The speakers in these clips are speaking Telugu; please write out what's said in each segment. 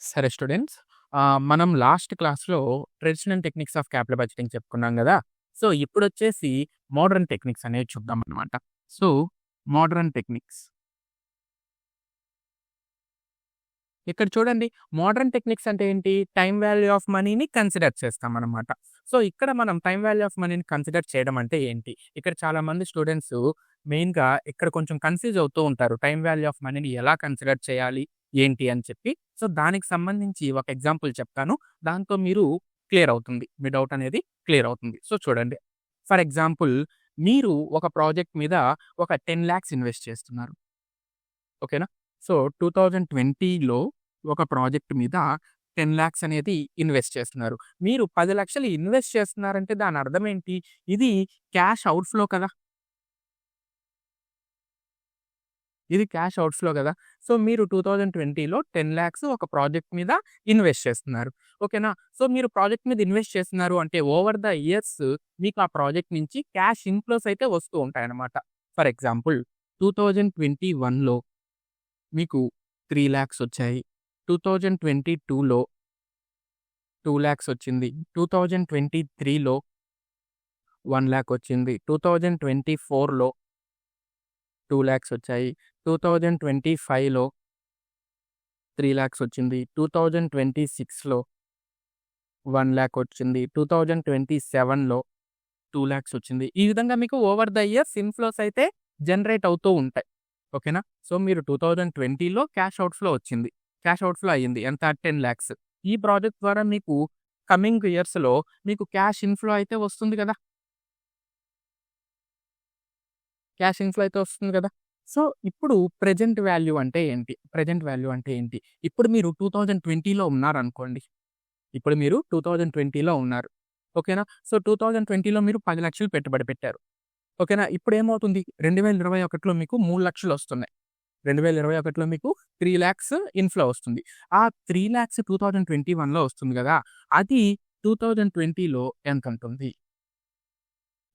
సరే స్టూడెంట్స్. మనం లాస్ట్ క్లాస్‌లో traditional techniques of capital budgeting చెప్పుకున్నాం గదా! సో, ఇప్పుడొచ్చేసి మోడర్న్ టెక్నిక్స్ అనేవి చూద్దామనమాట. So, modern techniques. ఇక్కడ చూడండి, మోడర్న్ టెక్నిక్స్ అంటే ఏంటి? టైమ్ వాల్యూ ఆఫ్ మనీని కన్సిడర్ చేస్తామనమాట. సో, ఇక్కడ మనం టైమ్ వాల్యూ ఆఫ్ మనీని కన్సిడర్ చేయడం అంటే ఏంటి? ఇక్కడ చాలామంది స్టూడెంట్స్ మెయిన్‌గా ఇక్కడ కొంచెం కన్‌ఫ్యూజ్ అవుతూ ఉంటారు. టైమ్ వాల్యూ ఆఫ్ మనీని ఎలా కన్సిడర్ చేయాలి? ఏంటి అని చెప్పి. సో, దానికి సంబంధించి ఒక ఎగ్జాంపుల్ చెప్తాను. దాంతో మీరు క్లియర్ అవుతుంది. మీ డౌట్ అనేది క్లియర్ అవుతుంది. సో, చూడండి. ఫర్ ఎగ్జాంపుల్, మీరు ఒక ప్రాజెక్ట్ మీద ఒక 10,00,000 ఇన్వెస్ట్ చేస్తున్నారు. ఓకేనా? సో, 2020లో ఒక ప్రాజెక్ట్ మీద 10,00,000 అనేది ఇన్వెస్ట్ చేస్తున్నారు. మీరు 10,00,000 ఇన్వెస్ట్ చేస్తున్నారంటే దాని అర్థం ఏంటి? ఇది క్యాష్ ఔట్‌ఫ్లో కదా! ఇది క్యాష్ ఔట్‌ఫ్లో గదా! సో, మీరు 2020లో 10,00,000 ఒక ప్రాజెక్ట్ మీద ఇన్వెస్ట్ చేస్తున్నారు. ఓకేనా? సో, మీరు ప్రాజెక్ట్ మీద ఇన్వెస్ట్ చేస్తున్నారు అంటే ఓవర్ ద ఇయర్స్ మీకు ఆ ప్రాజెక్ట్ నుంచి క్యాష్ ఇన్‌ఫ్లోస్ అయితే వస్తూ ఉంటాయన్నమాట. ఫర్ ఎగ్జాంపుల్, 2021లో మీకు 3,00,000 వచ్చాయి. 2022లో 2,00,000 వచ్చింది. 2023లో 1,00,000 వచ్చింది. 2024లో 2,00,000 వచ్చాయి. 2025లో 3,00,000 వచ్చింది. 2026లో 1,00,000 వచ్చింది. 2027లో 2,00,000 వచ్చింది. ఈ విధంగా మీకు ఓవర్ ద ఇయర్స్ ఇన్‌ఫ్లోస్ అయితే జనరేట్ అవుతూ ఉంటాయి. ఓకేనా? సో, మీరు 2020లో క్యాష్ ఔట్‌ఫ్లో వచ్చింది. క్యాష్ ఔట్‌ఫ్లో అయింది. ఎంత? 10,00,000. ఈ ప్రాజెక్ట్ ద్వారా మీకు కమింగ్ ఇయర్స్‌లో మీకు క్యాష్ ఇన్‌ఫ్లో అయితే వస్తుంది గదా! క్యాష్ ఇన్‌ఫ్లో అయితే వస్తుంది గదా! సో, ఇప్పుడు ప్రెజెంట్ వాల్యూ అంటే ఏంటి? ప్రెజెంట్ వాల్యూ అంటే ఏంటి? ఇప్పుడు మీరు 2020లో ఉన్నారనుకోండి. ఇప్పుడు మీరు 2020లో ఉన్నారు. ఓకేనా? సో, 2020లో మీరు 10,00,000 పెట్టుబడి పెట్టారు. ఓకేనా? ఇప్పుడేమవుతుంది? 2021లో మీకు 3,00,000 వస్తున్నాయి. 2021లో మీకు 3,00,000 ఇన్‌ఫ్లో వస్తుంది. ఆ 3,00,000 2021లో వస్తుంది గదా! అది 2020లో ఎంతుంటుంది?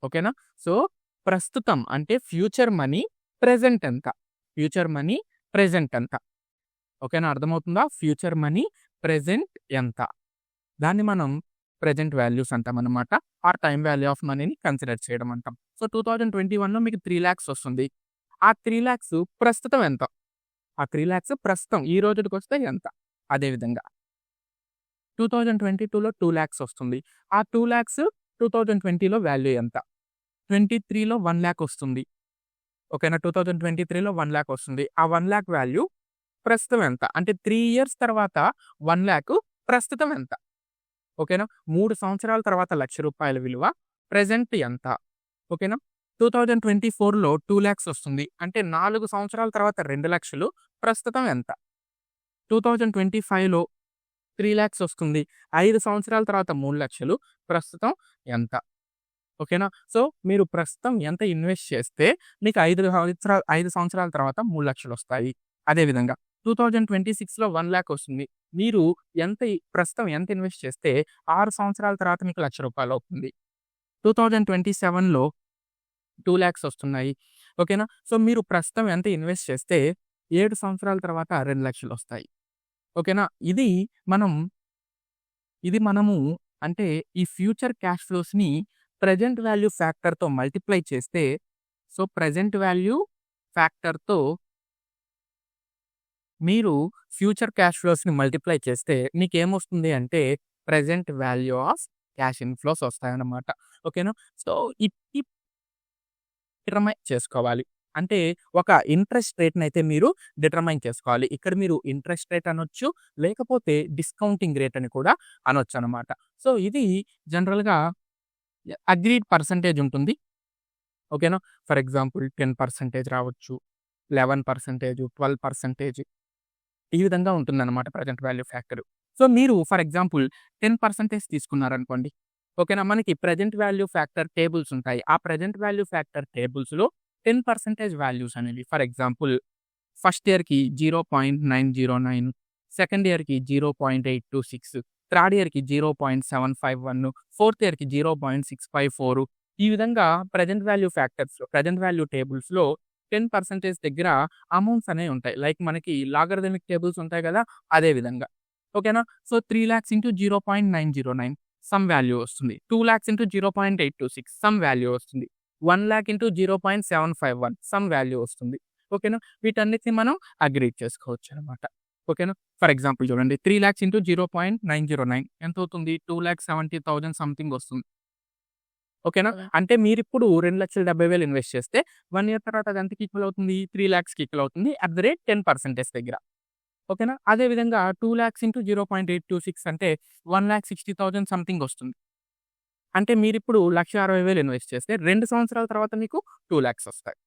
ఓకేనా? సో, ప్రస్తుతం అంటే ఫ్యూచర్ మనీ ప్రెజెంట్ ఎంత? ఫ్యూచర్ మనీ ప్రెజెంట్ ఎంత? ఓకేనా? అర్థమవుతుందా? ఫ్యూచర్ మనీ ప్రెజెంట్ ఎంత? దాన్ని మనం ప్రెజెంట్ వాల్యూస్ అంటామనమాట. ఆర్ టైమ్ వాల్యూ ఆఫ్ మనీని కన్సిడర్ చేయడం అంటాం. సో, 2021లో మీకు 3,00,000 వస్తుంది. ఆ 3,00,000 ప్రస్తుతం ఎంత? ఆ 3,00,000 ప్రస్తుతం ఈ రోజుటికొస్తే ఎంత? అదే విధంగా 2022లో 2,00,000 వస్తుంది. ఆ 2,00,000 2020లో వాల్యూ ఎంత? 23లో 1,00,000 వస్తుంది. ఓకేనా? 2023లో 1,00,000 వస్తుంది. ఆ 1,00,000 వాల్యూ ప్రస్తుతం ఎంత? అంటే 3 ఇయర్స్ తర్వాత 1,00,000 ప్రస్తుతం ఎంత? ఓకేనా? 3 సంవత్సరాల తర్వాత రూ. 1,00,000 విలువ ప్రెజెంట్ ఎంత? ఓకేనా? 2024లో 2,00,000 వస్తుంది. అంటే 4 సంవత్సరాల తర్వాత 2,00,000 ప్రస్తుతం ఎంత? 2025లో 3,00,000 వస్తుంది. 5 సంవత్సరాల తర్వాత 3,00,000 ప్రస్తుతం ఎంత? ఓకేనా? సో, మీరు ప్రస్తుతం ఎంత ఇన్వెస్ట్ చేస్తే మీకు 5 సంవత్సరాల తర్వాత 3,00,000 వస్తాయి. అదేవిధంగా 2026లో 1,00,000 వస్తుంది. మీరు ప్రస్తుతం ఎంత ఇన్వెస్ట్ చేస్తే 6 సంవత్సరాల తర్వాత మీకు రూ. 1,00,000 అవుతుంది. 2027లో 2,00,000 వస్తున్నాయి. ఓకేనా? సో, మీరు ప్రస్తుతం ఎంత ఇన్వెస్ట్ చేస్తే 7 సంవత్సరాల తర్వాత 2,00,000 వస్తాయి. ఓకేనా? మనం మనము అంటే ఈ ఫ్యూచర్ క్యాష్ ఫ్లోస్‌ని ప్రెజెంట్ వాల్యూ ఫ్యాక్టర్‌తో మల్టిప్లై చేస్తే, సో, ప్రెజెంట్ వాల్యూ ఫ్యాక్టర్‌తో మీరు ఫ్యూచర్ క్యాష్ ఫ్లోస్‌ని మల్టిప్లై చేస్తే మీకేమొస్తుంది అంటే present value of cash inflows వస్తాయన్నమాట. ఓకేనా? సో, ఇది డిటర్మైన్ చేసుకోవాలి. అంటే ఒక ఇంట్రెస్ట్ రేట్‌నయితే మీరు డిటర్మైన్ చేసుకోవాలి. ఇక్కడ మీరు ఇంట్రెస్ట్ రేట్ అనొచ్చు, లేకపోతే డిస్కౌంటింగ్ రేట్ అని కూడా అనొచ్చనమాట. సో, ఇది జనరల్‌గా అగ్రీడ్ పర్సెంటేజ్ ఉంటుంది. ఓకేనా? ఫర్ ఎగ్జాంపుల్ 10% రావచ్చు. 11%, 12% ఈ విధంగా ఉంటుందన్నమాట ప్రెజెంట్ వాల్యూ ఫ్యాక్టర్. సో, మీరు ఫర్ ఎగ్జాంపుల్ 10% తీసుకున్నారనుకోండి. ఓకేనా? మనకి ప్రెజెంట్ వాల్యూ ఫ్యాక్టర్ టేబుల్స్ ఉంటాయి. ఆ ప్రెజెంట్ వాల్యూ ఫ్యాక్టర్ టేబుల్స్‌లో 10% వాల్యూస్ అనేవి ఫర్ ఎగ్జాంపుల్ ఫస్ట్ ఇయర్‌కి 0.909, సెకండ్ ఇయర్‌కి 0.826, థర్డ్ ఇయర్‌కి 0.751, ఫోర్త్ ఇయర్‌కి 0.654 ఈ విధంగా ప్రెజెంట్ వాల్యూ టేబుల్స్‌లో 10% దగ్గర అమౌంట్స్ అనేవి ఉంటాయి. లైక్ మనకి లాగరిథమిక్ టేబుల్స్ ఉంటాయి గదా! అదే విధంగా. ఓకేనా? సో, 3,00,000 ఇంటూ 0.909 సమ్ వాల్యూ వస్తుంది. 2,00,000 ఇంటూ 0.826 సమ్ వాల్యూ వస్తుంది. 1,00,000 ఇంటూ 0.751 సమ్ వాల్యూ వస్తుంది. ఓకేనా? వీటన్నిటిని మనం అగ్రీడ్ చేసుకోవచ్చనమాట. ఓకేనా? ఫర్ ఎగ్జాంపుల్ చూడండి. 3,00,000 ఇంటూ 0.909 ఎంతవుతుంది? 2,70,000 సంథింగ్ వస్తుంది. ఓకేనా? అంటే మీరిప్పుడు 2,70,000 ఇన్వెస్ట్ చేస్తే 1 ఇయర్ తర్వాత అది ఎంతకి ఈక్వల్ అవుతుంది? 3,00,000కి ఈక్వల్ అవుతుంది. అట్ ద రేట్ 10% దగ్గర. ఓకేనా? అదే విధంగా 2,00,000 ఇంటూ 0.826 అంటే 1,60,000 సంథింగ్ వస్తుంది. అంటే మీరిప్పుడు 1,60,000 ఇన్వెస్ట్ చేస్తే 2 సంవత్సరాల తర్వాత మీకు 2,00,000 వస్తాయి.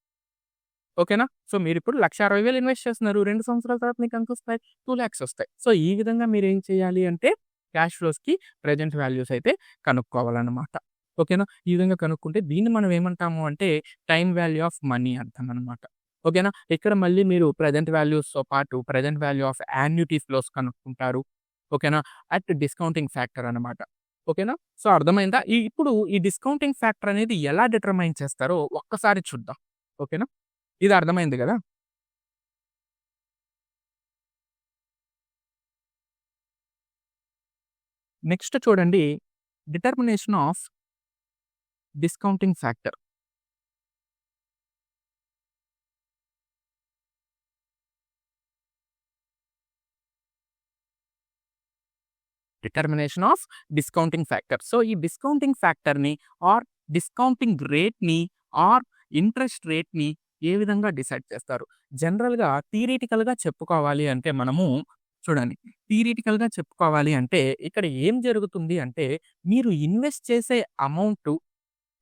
ఓకేనా? సో, మీరిప్పుడు 1,60,000 ఇన్వెస్ట్ చేస్తున్నారు. 2 సంవత్సరాల తర్వాత మీకు ఎంతొస్తాయి? 2,00,000 వస్తాయి. సో, ఈ విధంగా మీరేం చేయాలి అంటే క్యాష్ ఫ్లోస్‌కి ప్రెజెంట్ వాల్యూస్ అయితే కనుక్కోవాలన్నమాట. ఓకేనా? ఈ విధంగా కనుక్కుంటే దీన్ని మనం ఏమంటాము అంటే టైమ్ వాల్యూ ఆఫ్ మనీ అంటామనమాట. ఓకేనా? ఇక్కడ మళ్ళీ మీరు ప్రెజెంట్ వాల్యూస్‌తో పాటు present value of annuity flows కనుక్కుంటారు. ఓకేనా? అట్ డిస్కౌంటింగ్ ఫ్యాక్టర్ అనమాట. ఓకేనా? సో, అర్థమైందా? ఇప్పుడు ఈ డిస్కౌంటింగ్ ఫ్యాక్టర్ అనేది ఎలా డిటర్మైన్ చేస్తారో ఒక్కసారి చూద్దాం. ఓకేనా? ఇది అర్థమైంది గదా! నెక్స్ట్ చూడండి determination of discounting factor. Determination of discounting factor. So, ఈ డిస్కౌంటింగ్ ఫ్యాక్టర్‌ని ఆర్ డిస్కౌంటింగ్ రేట్‌ని ఆర్ ఇంట్రెస్ట్ రేట్‌ని ఏ విధంగా డిసైడ్ చేస్తారు? జనరల్‌గా థియరిటికల్‌గా చెప్పుకోవాలి అంటే మనము చూడండి. థియరిటికల్‌గా చెప్పుకోవాలి అంటే ఇక్కడ ఏం జరుగుతుంది అంటే మీరు ఇన్వెస్ట్ చేసే అమౌంటు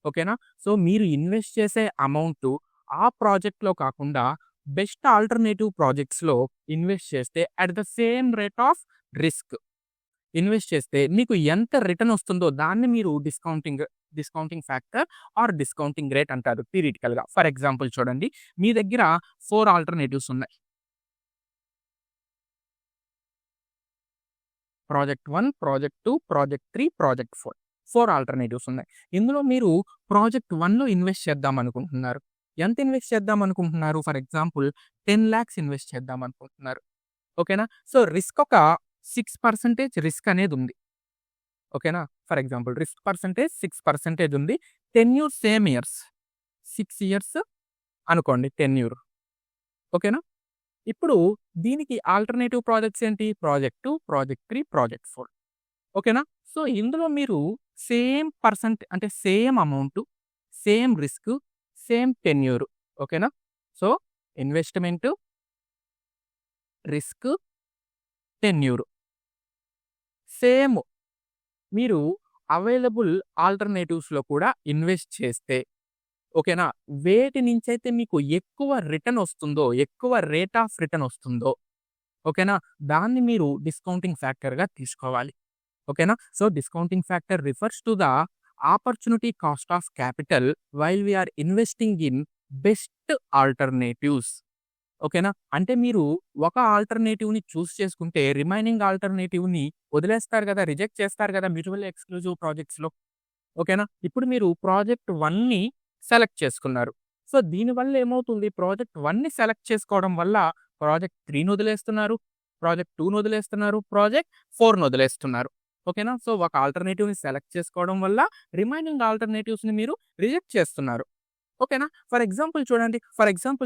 ఓకేనా? సో, మీరు ఇన్వెస్ట్ చేసే అమౌంటు ఆ ప్రాజెక్ట్‌లో కాకుండా బెస్ట్ ఆల్టర్‌నేటివ్ ప్రాజెక్ట్స్‌లో ఇన్వెస్ట్ చేస్తే at the same rate of risk invest చేస్తే మీకు ఎంత రిటర్న్ వస్తుందో దాన్ని మీరు discounting factor or discounting rate అంటారు థియరిటికల్‌గా. ఫర్ ఎగ్జాంపుల్ చూడండి. మీ దగ్గర 4 ఆల్టర్‌నేటివ్స్ ఉన్నాయి. Project 1, project 2, project 3, project 4. 4 alternatives ఉన్నాయి. ఇందులో మీరు ప్రాజెక్ట్ 1లో ఇన్వెస్ట్ చేద్దాం అనుకుంటున్నారు. ఎంత ఇన్వెస్ట్ చేద్దాం అనుకుంటున్నారు? ఫర్ ఎగ్జాంపుల్ 10,00,000 ఇన్వెస్ట్ చేద్దాం అనుకుంటున్నారు. ఓకేనా? సో, రిస్క్ ఒక 6% రిస్క్ అనేది ఉంది. ఓకేనా? ఫర్ ఎగ్జాంపుల్ రిస్క్ పర్సెంటేజ్ 6% ఉంది. Tenure same years. 6 ఇయర్స్ అనుకోండి టెన్యూర్. ఓకేనా? ఇప్పుడు దీనికి ఆల్టర్‌నేటివ్ ప్రాజెక్ట్స్ ఏంటి? Project 2, project 3, project 4. ఓకేనా? సో, ఇందులో మీరు సేమ్ అంటే same amount, same risk, same tenure. ఓకేనా? So, investment, risk, tenure. Same మీరు అవైలబుల్ ఆల్టర్‌నేటివ్స్‌లో కూడా ఇన్వెస్ట్ చేస్తే ఓకేనా? వేటి నుంచైతే మీకు ఎక్కువ రిటర్న్ వస్తుందో, ఎక్కువ రేట్ ఆఫ్ రిటర్న్ వస్తుందో ఓకేనా? దాన్ని మీరు డిస్కౌంటింగ్ ఫ్యాక్టర్‌గా తీసుకోవాలి. ఓకేనా? So, discounting factor refers to the opportunity cost of capital while we are investing in best alternatives. ఓకేనా? అంటే మీరు ఒక ఆల్టర్‌నేటివ్‌ని చేసుకుంటే రిమైనింగ్ ఆల్టర్‌నేటివ్‌ని వదిలేస్తారు గదా! రిజెక్ట్ చేస్తారు గదా! మ్యూచువల్లీ ఎక్స్‌క్లూజివ్ ప్రాజెక్ట్స్‌లో. ఓకేనా? ఇప్పుడు మీరు ప్రాజెక్ట్ 1ని సెలెక్ట్ చేసుకున్నారు. సో, దీనివల్ల ఏమవుతుంది? ప్రాజెక్ట్ 1ని సెలెక్ట్ చేసుకోవడం వల్ల ప్రాజెక్ట్ 3ని వదిలేస్తున్నారు. ప్రాజెక్ట్ 2ని వదిలేస్తున్నారు. ప్రాజెక్ట్ 4ని వదిలేస్తున్నారు. ఓకేనా? సో, ఒక ఆల్టర్‌నేటివ్‌ని సెలెక్ట్ చేసుకోవడం వల్ల రిమైనింగ్ ఆల్టర్‌నేటివ్స్‌ని మీరు రిజెక్ట్ చేస్తున్నారు. ఓకేనా? ఫర్ ఎగ్జాంపుల్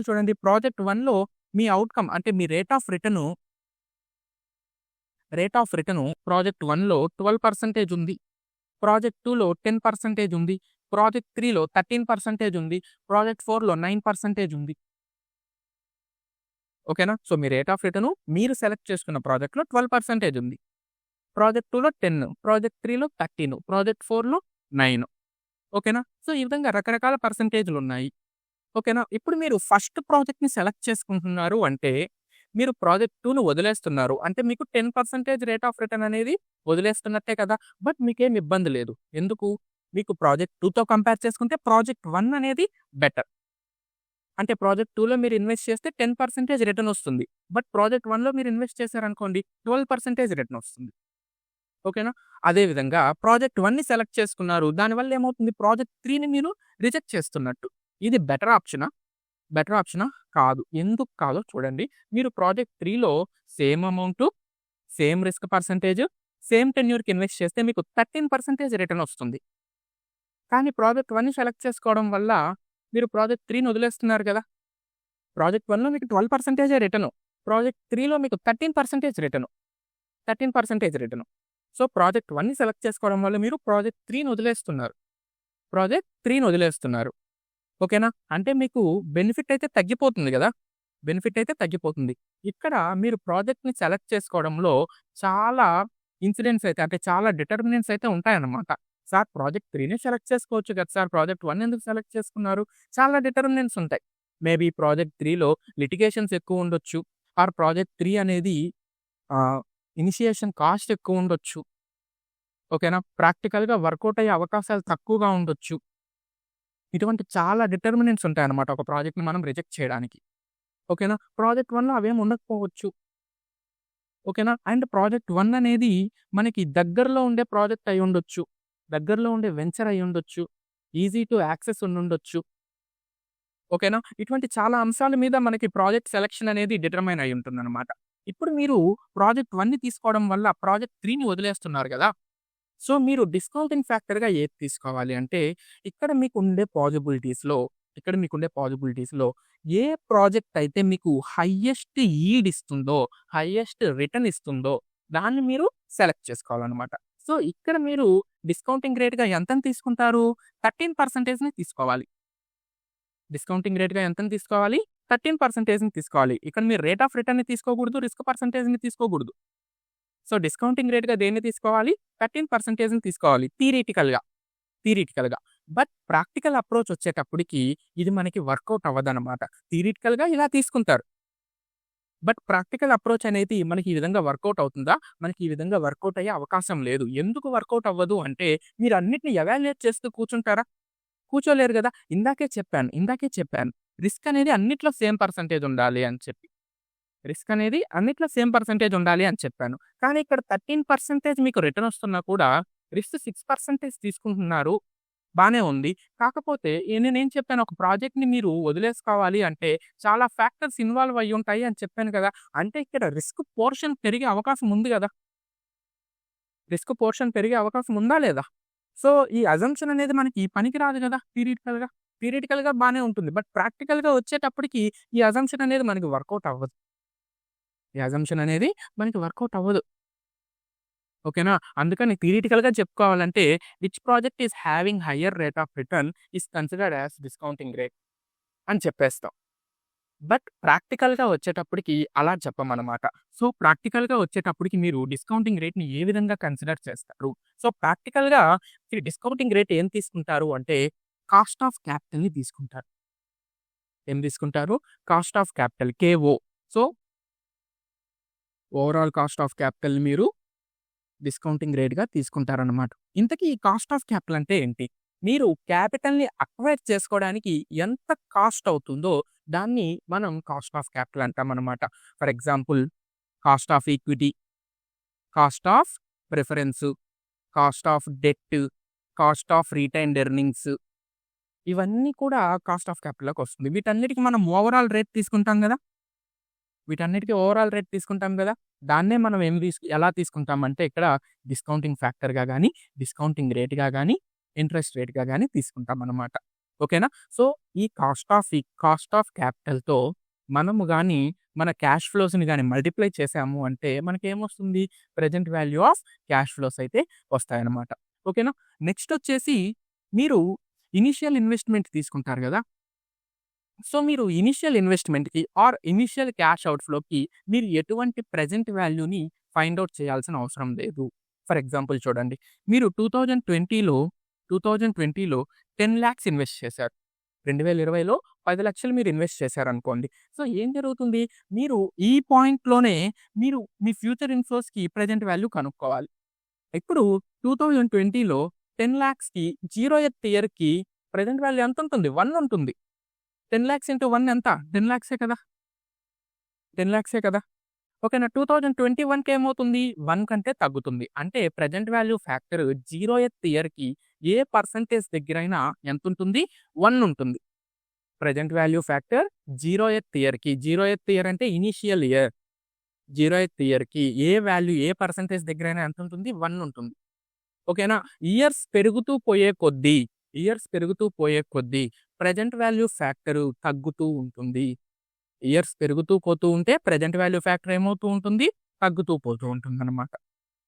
చూడండి ప్రాజెక్ట్ 1లో మీ ఔట్‌కమ్ అంటే మీ రేట్ ఆఫ్ రిటర్ను ప్రాజెక్ట్ 1లో 12% ఉంది. ప్రాజెక్ట్ 2లో 10% ఉంది. ప్రాజెక్ట్ 3లో 13% ఉంది. ప్రాజెక్ట్ 4లో 9% ఉంది. ఓకేనా? So, me rate of return మీరు సెలెక్ట్ చేసుకున్న ప్రాజెక్ట్‌లో 12% ఉంది. ప్రాజెక్ట్ 2లో 10, ప్రాజెక్ట్ 3లో 13, ప్రాజెక్ట్ 4లో 9. ఓకేనా? సో, ఈ విధంగా రకరకాల పర్సెంటేజ్‌లున్నాయి. ఓకేనా? ఇప్పుడు మీరు ఫస్ట్ ప్రాజెక్ట్‌ని సెలెక్ట్ చేసుకుంటున్నారు అంటే, మీరు ప్రాజెక్ట్ 2ను వదిలేస్తున్నారు. అంటే మీకు 10% రేట్ ఆఫ్ రిటర్న్ అనేది వదిలేస్తున్నట్టే కదా! బట్ మీకేం ఇబ్బంది లేదు. ఎందుకు? మీకు ప్రాజెక్ట్ 2తో కంపేర్ చేసుకుంటే ప్రాజెక్ట్ 1 అనేది బెటర్. అంటే ప్రాజెక్ట్ 2లో మీరు ఇన్వెస్ట్ చేస్తే 10% రిటర్న్ వస్తుంది. బట్ ప్రాజెక్ట్ 1లో మీరు ఇన్వెస్ట్ చేశారనుకోండి 12% రిటర్న్ వస్తుంది. ఓకేనా? అదే విధంగా ప్రాజెక్ట్ 1ని సెలెక్ట్ చేసుకున్నారు. దానివల్ల ఏమవుతుంది? ప్రాజెక్ట్ 3ని మీరు రిజెక్ట్ చేస్తున్నట్టు. ఇది బెటర్ ఆప్షనా? బెటర్ ఆప్షనా? కాదు. ఎందుకు కాదో చూడండి. మీరు ప్రాజెక్ట్ 3లో same amount, same risk percentage, same టెన్యూర్‌కి ఇన్వెస్ట్ చేస్తే మీకు 13% రిటర్న్ వస్తుంది. కానీ ప్రాజెక్ట్ 1 సెలెక్ట్ చేసుకోవడం వల్ల మీరు ప్రాజెక్ట్ 3ని వదిలేస్తున్నారు కదా! ప్రాజెక్ట్ 1లో మీకు 12% రిటర్ను. ప్రాజెక్ట్ 3లో మీకు 13% రిటర్ను. 13% రిటర్ను. సో, ప్రాజెక్ట్ 1ని సెలెక్ట్ చేసుకోవడం వల్ల మీరు ప్రాజెక్ట్ 3ని వదిలేస్తున్నారు. ప్రాజెక్ట్ 3ని వదిలేస్తున్నారు. ఓకేనా? అంటే మీకు బెనిఫిట్ అయితే తగ్గిపోతుంది గదా! బెనిఫిట్ అయితే తగ్గిపోతుంది. ఇక్కడ మీరు ప్రాజెక్ట్‌ని సెలెక్ట్ చేసుకోవడంలో చాలా ఇన్సిడెంట్స్ అయితే అంటే చాలా డిటర్మినెంట్స్ అయితే ఉంటాయన్నమాట. సార్ ప్రాజెక్ట్ 3నే సెలెక్ట్ చేసుకోవచ్చు కదా సార్! ప్రాజెక్ట్ 1 ఎందుకు సెలెక్ట్ చేసుకున్నారు? చాలా డిటర్మినెంట్స్ ఉంటాయి. మేబీ ప్రాజెక్ట్ 3లో లిటిగేషన్స్ ఎక్కువ ఉండొచ్చు. ఆర్ ప్రాజెక్ట్ 3 అనేది ఇనిషియేషన్ కాస్ట్ ఎక్కువ ఉండొచ్చు. ఓకేనా? ప్రాక్టికల్‌గా వర్కౌట్ అయ్యే అవకాశాలు తక్కువగా ఉండొచ్చు. ఇటువంటి చాలా డిటర్మినెంట్స్ ఉంటాయన్నమాట ఒక ప్రాజెక్ట్‌ని మనం రిజెక్ట్ చేయడానికి. ఓకేనా? ప్రాజెక్ట్ 1లో అవేమి ఉండకపోవచ్చు. ఓకేనా? అండ్ ప్రాజెక్ట్ 1 అనేది మనకి దగ్గరలో ఉండే ప్రాజెక్ట్ అయ్యుండొచ్చు. దగ్గరలో ఉండే వెంచర్ అయ్యుండొచ్చు. ఈజీ టు యాక్సెస్ ఉండుండొచ్చు. ఓకేనా? ఇటువంటి చాలా అంశాల మీద మనకి ప్రాజెక్ట్ సెలక్షన్ అనేది డిటర్మైన్ అయ్యి ఉంటుందన్నమాట. ఇప్పుడు మీరు ప్రాజెక్ట్ 1ని తీసుకోవడం వల్ల ప్రాజెక్ట్ 3ని వదిలేస్తున్నారు గదా! సో, మీరు డిస్కౌంటింగ్ ఫ్యాక్టర్‌గా ఏది తీసుకోవాలి అంటే, ఇక్కడ మీకుండే పాజిబిలిటీస్‌లో ఏ ప్రాజెక్ట్ అయితే మీకు హైయెస్ట్ ఈల్డ్ ఇస్తుందో, హైయెస్ట్ రిటర్న్ ఇస్తుందో దాన్ని మీరు సెలెక్ట్ చేసుకోవాలనమాట. సో, ఇక్కడ మీరు డిస్కౌంటింగ్ రేట్‌గా ఎంతని తీసుకుంటారు? 13%ని తీసుకోవాలి. డిస్కౌంటింగ్ రేట్‌గా ఎంతని తీసుకోవాలి? 13%ని తీసుకోవాలి. ఇక్కడ మీరు రేట్ ఆఫ్ రిటర్న్‌ని తీసుకోకూడదు, రిస్క్ పర్సెంటేజ్‌ని తీసుకోకూడదు. సో, డిస్కౌంటింగ్ రేట్‌గా దేన్ని తీసుకోవాలి? 13%ని తీసుకోవాలి థియరిటికల్‌గా. బట్ ప్రాక్టికల్ అప్రోచ్ వచ్చేటప్పటికి ఇది మనకి వర్కౌట్ అవ్వదనమాట. థియరిటికల్‌గా ఇలా తీసుకుంటారు. బట్ ప్రాక్టికల్ అప్రోచ్ అనేది మనకి ఈ విధంగా వర్కౌట్ అవుతుందా? మనకి ఈ విధంగా వర్కౌట్ అయ్యే అవకాశం లేదు. ఎందుకు వర్కౌట్ అవ్వదు అంటే మీరు అన్నిటిని ఎవాల్యుయేట్ చేస్తూ కూర్చుంటారా? కూర్చోలేరు గదా! ఇందాకే చెప్పాను. రిస్క్ అనేది అన్నిట్లో సేమ్ పర్సెంటేజ్ ఉండాలి అని చెప్పి. రిస్క్ అనేది అన్నిట్లో సేమ్ పర్సెంటేజ్ ఉండాలి అని చెప్పాను. కానీ ఇక్కడ 13% మీకు రిటర్న్ వస్తున్నా కూడా రిస్క్ 6% తీసుకుంటున్నారు. బానే ఉంది. కాకపోతే నేనేం చెప్పాను ఒక ప్రాజెక్ట్‌ని మీరు వదిలేసుకోవాలి అంటే చాలా ఫ్యాక్టర్స్ ఇన్వాల్వ్ అయ్యి ఉంటాయి అని చెప్పాను కదా! అంటే ఇక్కడ రిస్క్ పోర్షన్ పెరిగే అవకాశం ఉంది గదా! రిస్క్ పోర్షన్ పెరిగే అవకాశం ఉందా లేదా? సో, ఈ అజంప్షన్ అనేది మనకి పనికి రాదు గదా! థియరిటికల్‌గా బానే ఉంటుంది. బట్ ప్రాక్టికల్‌గా వచ్చేటప్పటికి ఈ అజంప్షన్ అనేది మనకి వర్కౌట్ అవ్వదు. ఈ అజంప్షన్ అనేది మనకి వర్కౌట్ అవ్వదు. ఓకేనా? అందుకని థియరిటికల్‌గా చెప్పుకోవాలంటే which project is having higher rate of return is considered as discounting rate అని చెప్పేస్తాం. బట్ ప్రాక్టికల్‌గా వచ్చేటప్పటికి అలా చెప్పమనమాట. సో, ప్రాక్టికల్‌గా వచ్చేటప్పటికి మీరు డిస్కౌంటింగ్ రేట్‌ని ఏ విధంగా కన్సిడర్ చేస్తారు? సో, ప్రాక్టికల్‌గా ఈ డిస్కౌంటింగ్ రేట్ ఏం తీసుకుంటారు అంటే కాస్ట్ ఆఫ్ క్యాపిటల్‌ని తీసుకుంటారు. ఏం తీసుకుంటారు? Cost of capital KO. So, overall cost of క్యాపిటల్‌ని మీరు డిస్కౌంటింగ్ రేట్‌గా తీసుకుంటారనమాట. ఇంతకీ ఈ కాస్ట్ ఆఫ్ క్యాపిటల్ అంటే ఏంటి? మీరు క్యాపిటల్‌ని అక్వైర్ చేసుకోవడానికి ఎంత కాస్ట్ అవుతుందో దాన్ని మనం కాస్ట్ ఆఫ్ క్యాపిటల్ అంటామనమాట. For example cost of equity, cost of preference, cost of debt, cost of retained earnings ఇవన్నీ కూడా కాస్ట్ ఆఫ్ క్యాపిటల్‌లోకి వస్తుంది. వీటన్నిటికి మనం ఓవరాల్ రేట్ తీసుకుంటాం గదా! వీటన్నిటికి ఓవరాల్ రేట్ తీసుకుంటాం గదా! దాన్నే మనం ఎలా తీసుకుంటామంటే ఇక్కడ డిస్కౌంటింగ్ ఫ్యాక్టర్‌గా గాని, డిస్కౌంటింగ్ రేట్‌గా గాని, ఇంట్రెస్ట్ రేట్‌గా గాని తీసుకుంటామనమాట. ఓకేనా? సో, ఈ కాస్ట్ ఆఫ్ క్యాపిటల్‌తో మనము గాని మన క్యాష్ ఫ్లోస్‌ని గాని మల్టిప్లై చేసాము అంటే మనకేమొస్తుంది? Present value of cash flows అయితే వస్తాయన్నమాట. ఓకేనా? నెక్స్ట్ వచ్చేసి మీరు ఇనీషియల్ ఇన్వెస్ట్‌మెంట్ తీసుకుంటారు గదా! సో, మీరు ఇనీషియల్ ఇన్వెస్ట్‌మెంట్‌కి ఆర్ ఇనీషియల్ క్యాష్ అవుట్‌ఫ్లోకి మీరు ఎటువంటి ప్రెజెంట్ వాల్యూని ఫైండ్ ఔట్ చేయాల్సిన అవసరం లేదు. ఫర్ ఎగ్జాంపుల్ చూడండి. మీరు 2020లో 10,00,000 ఇన్వెస్ట్ చేశారు. 2020లో 10,00,000 మీరు ఇన్వెస్ట్ చేశారనుకోండి. సో, ఏం జరుగుతుంది? మీరు ఈ పాయింట్‌లోనే మీరు మీ ఫ్యూచర్ ఇన్‌ఫ్లోస్‌కి ప్రెజెంట్ వాల్యూ కనుక్కోవాలి. ఇప్పుడు 2020లో 10,00,000కి 0th ఇయర్‌కి ప్రెజెంట్ వాల్యూ ఎంతుంటుంది? 1 ఉంటుంది. 10,00,000 ఇంటూ 1 ఎంత? 10,00,000 కదా! 10,00,000 కదా! ఓకేనా? 2021కి ఏమవుతుంది? 1 కంటే తగ్గుతుంది. అంటే ప్రెజెంట్ వాల్యూ ఫ్యాక్టర్ 0th ఇయర్‌కి ఏ పర్సెంటేజ్ దగ్గరైనా ఎంతుంటుంది? 1 ఉంటుంది. ప్రెజెంట్ వాల్యూ ఫ్యాక్టర్ 0th ఇయర్‌కి 0th ఇయర్ అంటే ఇనీషియల్ ఇయర్. జీరోత్ ఇయర్‌కి ఏ వాల్యూ ఏ పర్సెంటేజ్ దగ్గరైనా ఎంత ఉంటుంది? 1 ఉంటుంది. ఓకేనా? ఇయర్స్ పెరుగుతూ పోయే కొద్దీ ప్రెజెంట్ వాల్యూ ఫ్యాక్టరు తగ్గుతూ ఉంటుంది. ఇయర్స్ పెరుగుతూ పోతూ ఉంటే ప్రెజెంట్ వాల్యూ ఫ్యాక్టర్ ఏమవుతూ ఉంటుంది? తగ్గుతూ పోతూ ఉంటుందన్నమాట.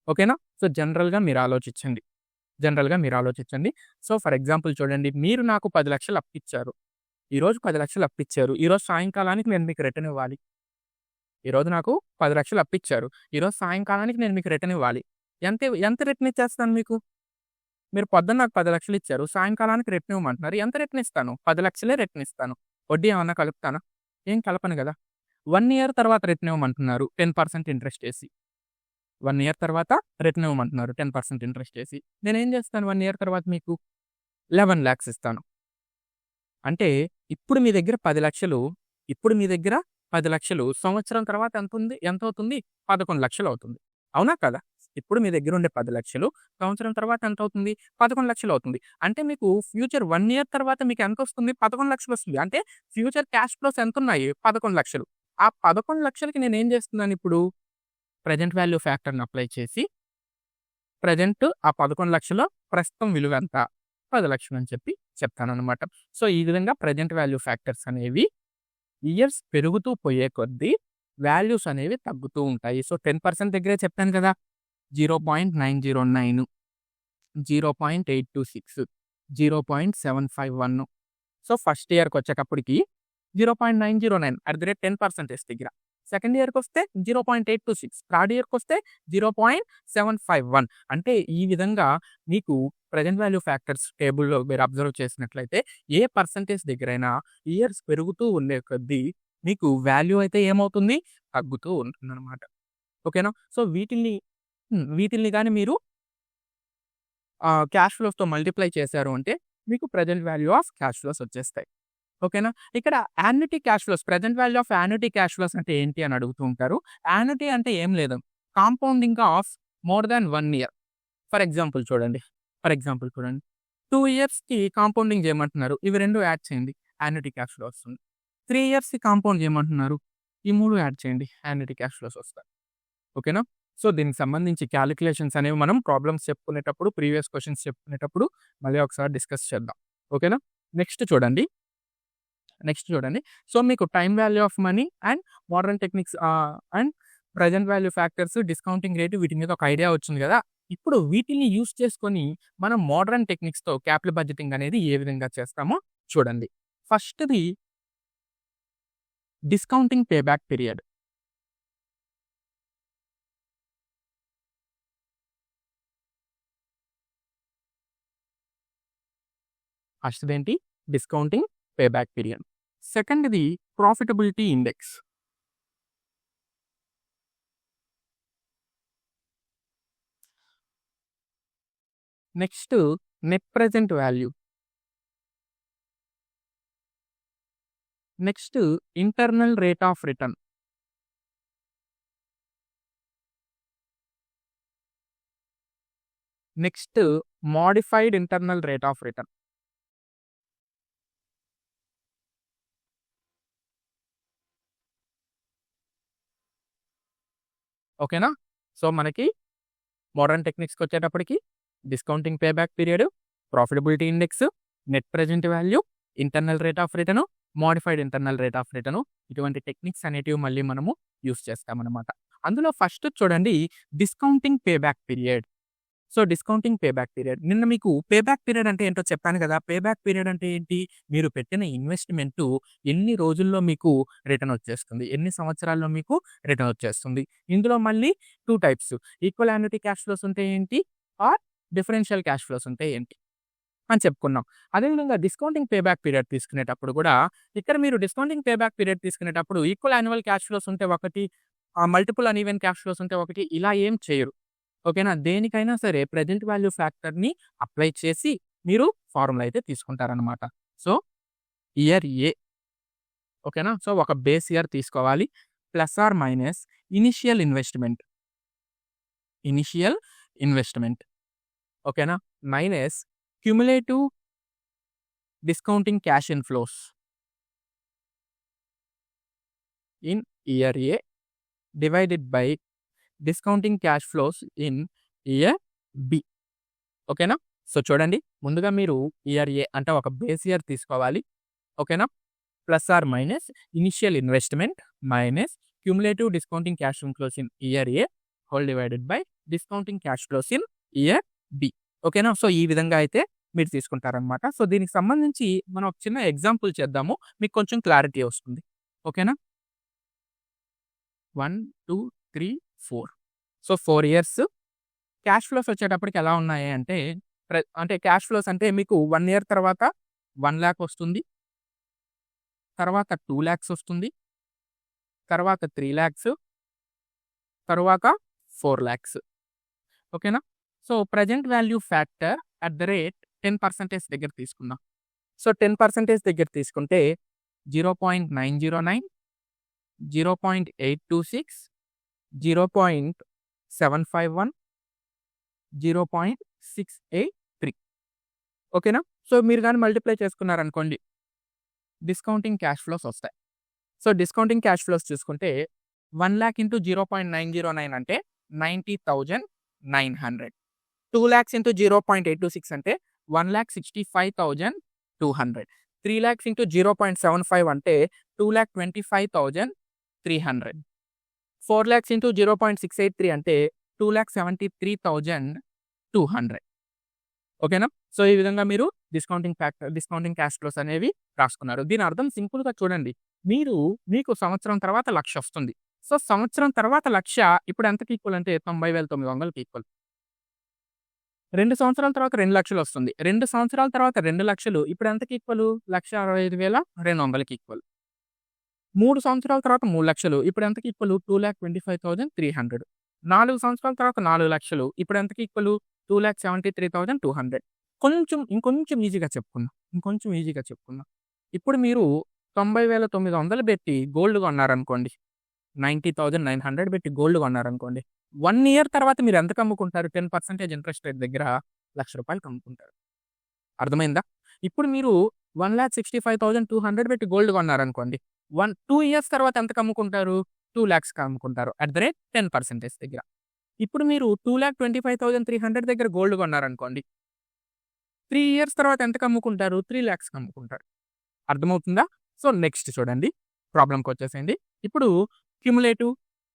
ఓకేనా? సో, జనరల్‌గా మీరు ఆలోచించండి. సో, ఫర్ ఎగ్జాంపుల్ చూడండి. మీరు నాకు 10,00,000 అప్పిచ్చారు. ఈరోజు 10,00,000 అప్పిచ్చారు. ఈరోజు సాయంకాలానికి నేను మీకు రిటర్న్ ఇవ్వాలి. ఈరోజు నాకు 10,00,000 అప్పిచ్చారు. ఈరోజు సాయంకాలానికి నేను మీకు రిటర్న్ ఇవ్వాలి. ఎంత రిటర్న్ ఇచ్చేస్తాను మీకు? మీరు పొద్దున్న నాకు 10,00,000 ఇచ్చారు. సాయంకాలానికి రిటర్న్ ఇవ్వమంటున్నారు. ఎంత రిటర్న్ ఇస్తాను? 10,00,000 రిటర్న్ ఇస్తాను. వడ్డీ ఏమన్నా కలుపుతానా? ఏం కలపను గదా! 1 ఇయర్ తర్వాత రిటర్న్ ఇవ్వమంటున్నారు 10% ఇంట్రెస్ట్ ఏసి. 1 ఇయర్ తర్వాత రిటర్న్ ఇవ్వమంటున్నారు 10% ఇంట్రెస్ట్ ఏసి. నేనేం చేస్తాను 1 ఇయర్ తర్వాత మీకు? 11,00,000 ఇస్తాను. అంటే ఇప్పుడు మీ దగ్గర 10,00,000 ఇప్పుడు మీ దగ్గర 10,00,000 సంవత్సరం తర్వాత ఎంతవుతుంది? 11,00,000 అవుతుంది. అవునా కాదా? ఇప్పుడు మీ దగ్గర ఉండే 10,00,000 సంవత్సరం తర్వాత ఎంతవుతుంది? 11,00,000 అవుతుంది. అంటే మీకు ఫ్యూచర్ 1 ఇయర్ తర్వాత మీకు ఎంతొస్తుంది? 11,00,000 వస్తుంది. అంటే ఫ్యూచర్ క్యాష్ ఫ్లోస్ ఎంతున్నాయి? 11,00,000. ఆ 11,00,000కి నేనేం చేస్తున్నాను ఇప్పుడు? ప్రెజెంట్ వాల్యూ ఫ్యాక్టర్‌ని అప్లై చేసి ప్రెజెంట్ ఆ 11,00,000 ప్రస్తుతం విలువ ఎంత? 10,00,000 అని చెప్పి చెప్తాననమాట. సో, ఈ విధంగా ప్రెజెంట్ వాల్యూ ఫ్యాక్టర్స్ అనేవి ఇయర్స్ పెరుగుతూ పోయే కొద్దీ వాల్యూస్ అనేవి తగ్గుతూ ఉంటాయి. సో, 10% దగ్గరే చెప్పాను కదా! 0.909, 0.826, 0.751. సో, ఫస్ట్ ఇయర్‌కొచ్చేటప్పటికి 0.909 దగ్గర. సెకండ్ ఇయర్‌కొస్తే 0.826, థర్డ్ ఇయర్‌కొస్తే 0.751. అంటే ఈ విధంగా మీకు ప్రెజెంట్ వాల్యూ ఫ్యాక్టర్స్ టేబుల్‌లో మీరు అబ్జర్వ్ చేసినట్లయితే ఏ పర్సెంటేజ్ దగ్గరైనా ఇయర్స్ పెరుగుతూ ఉండే కొద్దీ మీకు వాల్యూ అయితే ఏమవుతుంది? తగ్గుతూ ఉంటుందన్నమాట. ఓకేనా? సో, వీటిల్ని గాని మీరు క్యాష్ ఫ్లోస్‌తో మల్టిప్లై చేశారు అంటే మీకు present value of cash flows వచ్చేస్తాయి. ఓకేనా? ఇక్కడ annuity cash flows, present value of annuity cash flows అంటే ఏంటి అని అడుగుతూ ఉంటారు. యాన్యుటీ అంటే ఏం లేదు. Compounding of more than 1 year. For example చూడండి. 2 ఇయర్స్‌కి కాంపౌండింగ్ చేయమంటున్నారు. ఇవి 2 యాడ్ చేయండి. యాన్యుటీ క్యాష్ ఫ్లో వస్తుంది. 3 ఇయర్స్‌కి కాంపౌండ్ చేయమంటున్నారు. ఈ 3 యాడ్ చేయండి. యాన్యుటీ క్యాష్ ఫ్లోస్ వస్తాయి. ఓకేనా? సో, దీనికి సంబంధించి కాలిక్యులేషన్స్ అనేవి మనం ప్రాబ్లమ్స్ చెప్పుకునేటప్పుడు, ప్రీవియస్ క్వెషన్స్ చెప్పుకునేటప్పుడు మళ్ళీ ఒకసారి డిస్కస్ చేద్దాం. ఓకేనా? నెక్స్ట్ చూడండి. సో, మీకు time value of money and modern techniques and present value factors, discounting rate వీటి మీద ఒక ఐడియా వచ్చింది గదా! ఇప్పుడు వీటిని యూజ్ చేసుకొని మనం మోడర్న్ టెక్నిక్స్‌తో క్యాపిటల్ బడ్జెటింగ్ అనేది ఏ విధంగా చేస్తామో చూడండి. ఫస్ట్‌ది డిస్కౌంటింగ్ పేబ్యాక్ పీరియడ్. ఫస్ట్‌దేంటి? Discounting payback period. సెకండ్‌ది profitability index. Next net present value. Next internal rate of return. Next modified internal rate of return. ఓకేనా? సో, మనకి మోడర్న్ టెక్నిక్స్‌కొచ్చేటప్పటికి discounting payback period, profitability index, net present value, internal rate of return, modified internal rate of return, ఇటువంటి టెక్నిక్స్ అనేటివి మళ్ళీ మనము యూజ్ చేస్తామనమాట. అందులో ఫస్ట్ చూడండి discounting payback period. So, discounting payback period. నిన్న మీకు పేబ్యాక్ పీరియడ్ అంటే ఏంటో చెప్పాను కదా! పేబ్యాక్ పీరియడ్ అంటే ఏంటి? మీరు పెట్టిన ఇన్వెస్ట్‌మెంటు ఎన్ని రోజుల్లో మీకు రిటర్న్ వచ్చేస్తుంది? ఎన్ని సంవత్సరాల్లో మీకు రిటర్న్ వచ్చేస్తుంది? ఇందులో మళ్ళీ 2 types. Equal annuity cash flows ఉంటే ఏంటి? ఆర్ డిఫరెన్షియల్ క్యాష్ ఫ్లోస్ ఉంటే ఏంటి? అని చెప్పుకున్నాం. అదేవిధంగా డిస్కౌంటింగ్ పేబ్యాక్ పీరియడ్ తీసుకునేటప్పుడు కూడా ఇక్కడ మీరు డిస్కౌంటింగ్ పేబ్యాక్ పీరియడ్ తీసుకునేటప్పుడు ఈక్వల్ యాన్యువల్ క్యాష్ ఫ్లోస్ ఉంటే ఒకటి, మల్టిపుల్ అన్‌ఈవెన్ క్యాష్ ఫ్లోస్ ఉంటే ఒకటి, ఇలా ఏం చేయరు. ఓకేనా? దేనికైనా సరే ప్రెజెంట్ వాల్యూ ఫ్యాక్టర్‌ని అప్లై చేసి మీరు ఫార్ములా అయితే తీసుకుంటారనమాట. సో, ఇయర్ ఏ. ఓకేనా? సో, ఒక బేస్ ఇయర్ తీసుకోవాలి. Plus or minus initial investment. ఓకేనా? Minus cumulative discounting cash inflows in year A divided by discounting cash flows in year B. ఓకేనా? సో చూడండి, ముందుగా మీరు ఇయర్ ఏ అంటే ఒక బేస్ ఇయర్ తీసుకోవాలి. ఓకేనా? Plus or minus initial investment minus cumulative discounting cash inflows in year A whole divided by discounting cash flows in year B. ఓకేనా? సో ఈ విధంగా అయితే మీరు తీసుకుంటారనమాట. సో దీనికి సంబంధించి మనం ఒక చిన్న ఎగ్జాంపుల్ చేద్దాము. మీకు కొంచెం క్లారిటీ వస్తుంది. ఓకేనా? 1, 2, 3, 4. సో 4 ఇయర్స్ క్యాష్ ఫ్లోస్ వచ్చేటప్పటికి ఎలా ఉన్నాయి అంటే అంటే క్యాష్ ఫ్లోస్ అంటే మీకు 1 ఇయర్ తర్వాత 1,00,000 వస్తుంది. తర్వాత 2,00,000 వస్తుంది. తర్వాత 3,00,000 తరువాత 4,00,000. ఓకేనా? So present value factor at the rate 10% దగ్గర తీసుకుందాం. సో 10% దగ్గర తీసుకుంటే 0.909, 0.826, 0.751, 0.683. ఓకేనా? సో మీరు గాని మల్టిప్లై చేసుకున్నారనుకోండి, డిస్కౌంటింగ్ క్యాష్ ఫ్లోస్ వస్తాయి. సో డిస్కౌంటింగ్ క్యాష్ ఫ్లోస్ చూసుకుంటే 1,00,000 ఇంటూ 0.909 అంటే 90,900. 2,00,000 ఇంటూ 0.826 అంటే 1,65,200. 3,00,000 ఇంటూ 0.75 అంటే 2,25,300. 4,00,000 ఇంటూ 0.683 అంటే 2,73,200. ఓకేనా? సో ఈ విధంగా మీరు డిస్కౌంటింగ్ క్యాష్ ఫ్లోస్ అనేవి రాసుకున్నారు. దీని అర్థం సింపుల్‌గా చూడండి. మీకు సంవత్సరం తర్వాత 1,00,000 వస్తుంది. సో సంవత్సరం తర్వాత 1,00,000 ఇప్పుడు ఎంతకి ఈక్వల్ అంటే 90,900కి ఈక్వల్. 2 సంవత్సరాల తర్వాత 2,00,000 వస్తుంది. 2 సంవత్సరాల తర్వాత 2,00,000 ఇప్పుడు ఎంతకి ఈక్వల్? 1,65,200కి ఈక్వల్. 3 సంవత్సరాల తర్వాత 3,00,000 ఇప్పుడు ఎంతకి ఈక్వల్? 2,25,300. 4 సంవత్సరాల తర్వాత 4,00,000 ఇప్పుడు ఎంతకి ఈక్వల్? 2,73,200. ఇంకొంచెం ఈజీగా చెప్పుకుందాం. ఇప్పుడు మీరు 90,900 పెట్టి గోల్డ్ కొన్నారనుకోండి. 90,900 పెట్టి గోల్డ్ కొన్నారనుకోండి. 1 ఇయర్ తర్వాత మీరు ఎంతకు అమ్ముకుంటారు? 10% ఇంట్రెస్ట్ రేట్ దగ్గర రూ. 1,00,000కి అమ్ముకుంటారు. అర్థమైందా? ఇప్పుడు మీరు 1,65,200 పెట్టి గోల్డ్ కొన్నారనుకోండి. 2 ఇయర్స్ తర్వాత ఎంతకు అమ్ముకుంటారు? 2,00,000కి అమ్ముకుంటారు. అట్ ద రేట్ 10% దగ్గర. ఇప్పుడు మీరు 2,25,300 దగ్గర గోల్డ్ కొన్నారనుకోండి. 3 ఇయర్స్ తర్వాత ఎంతకు అమ్ముకుంటారు? 3,00,000కి అమ్ముకుంటారు. అర్థమవుతుందా? సో నెక్స్ట్ చూడండి, ప్రాబ్లమ్‌కి వచ్చేసేయండి. ఇప్పుడు cumulative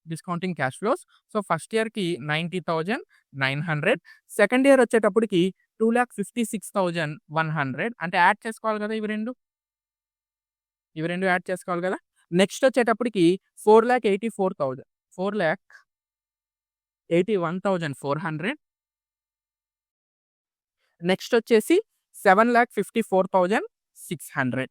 discounting cash flows. So first ఇయర్‌కి 90,900, సెకండ్ ఇయర్ వచ్చేటప్పటికి 2,56,100. అంటే యాడ్ చేసుకోవాలి కదా ఇవి రెండు యాడ్ చేసుకోవాలి కదా. నెక్స్ట్ వచ్చేటప్పటికి 4,84,000, 4,81,400. నెక్స్ట్ వచ్చేసి 7,54,600.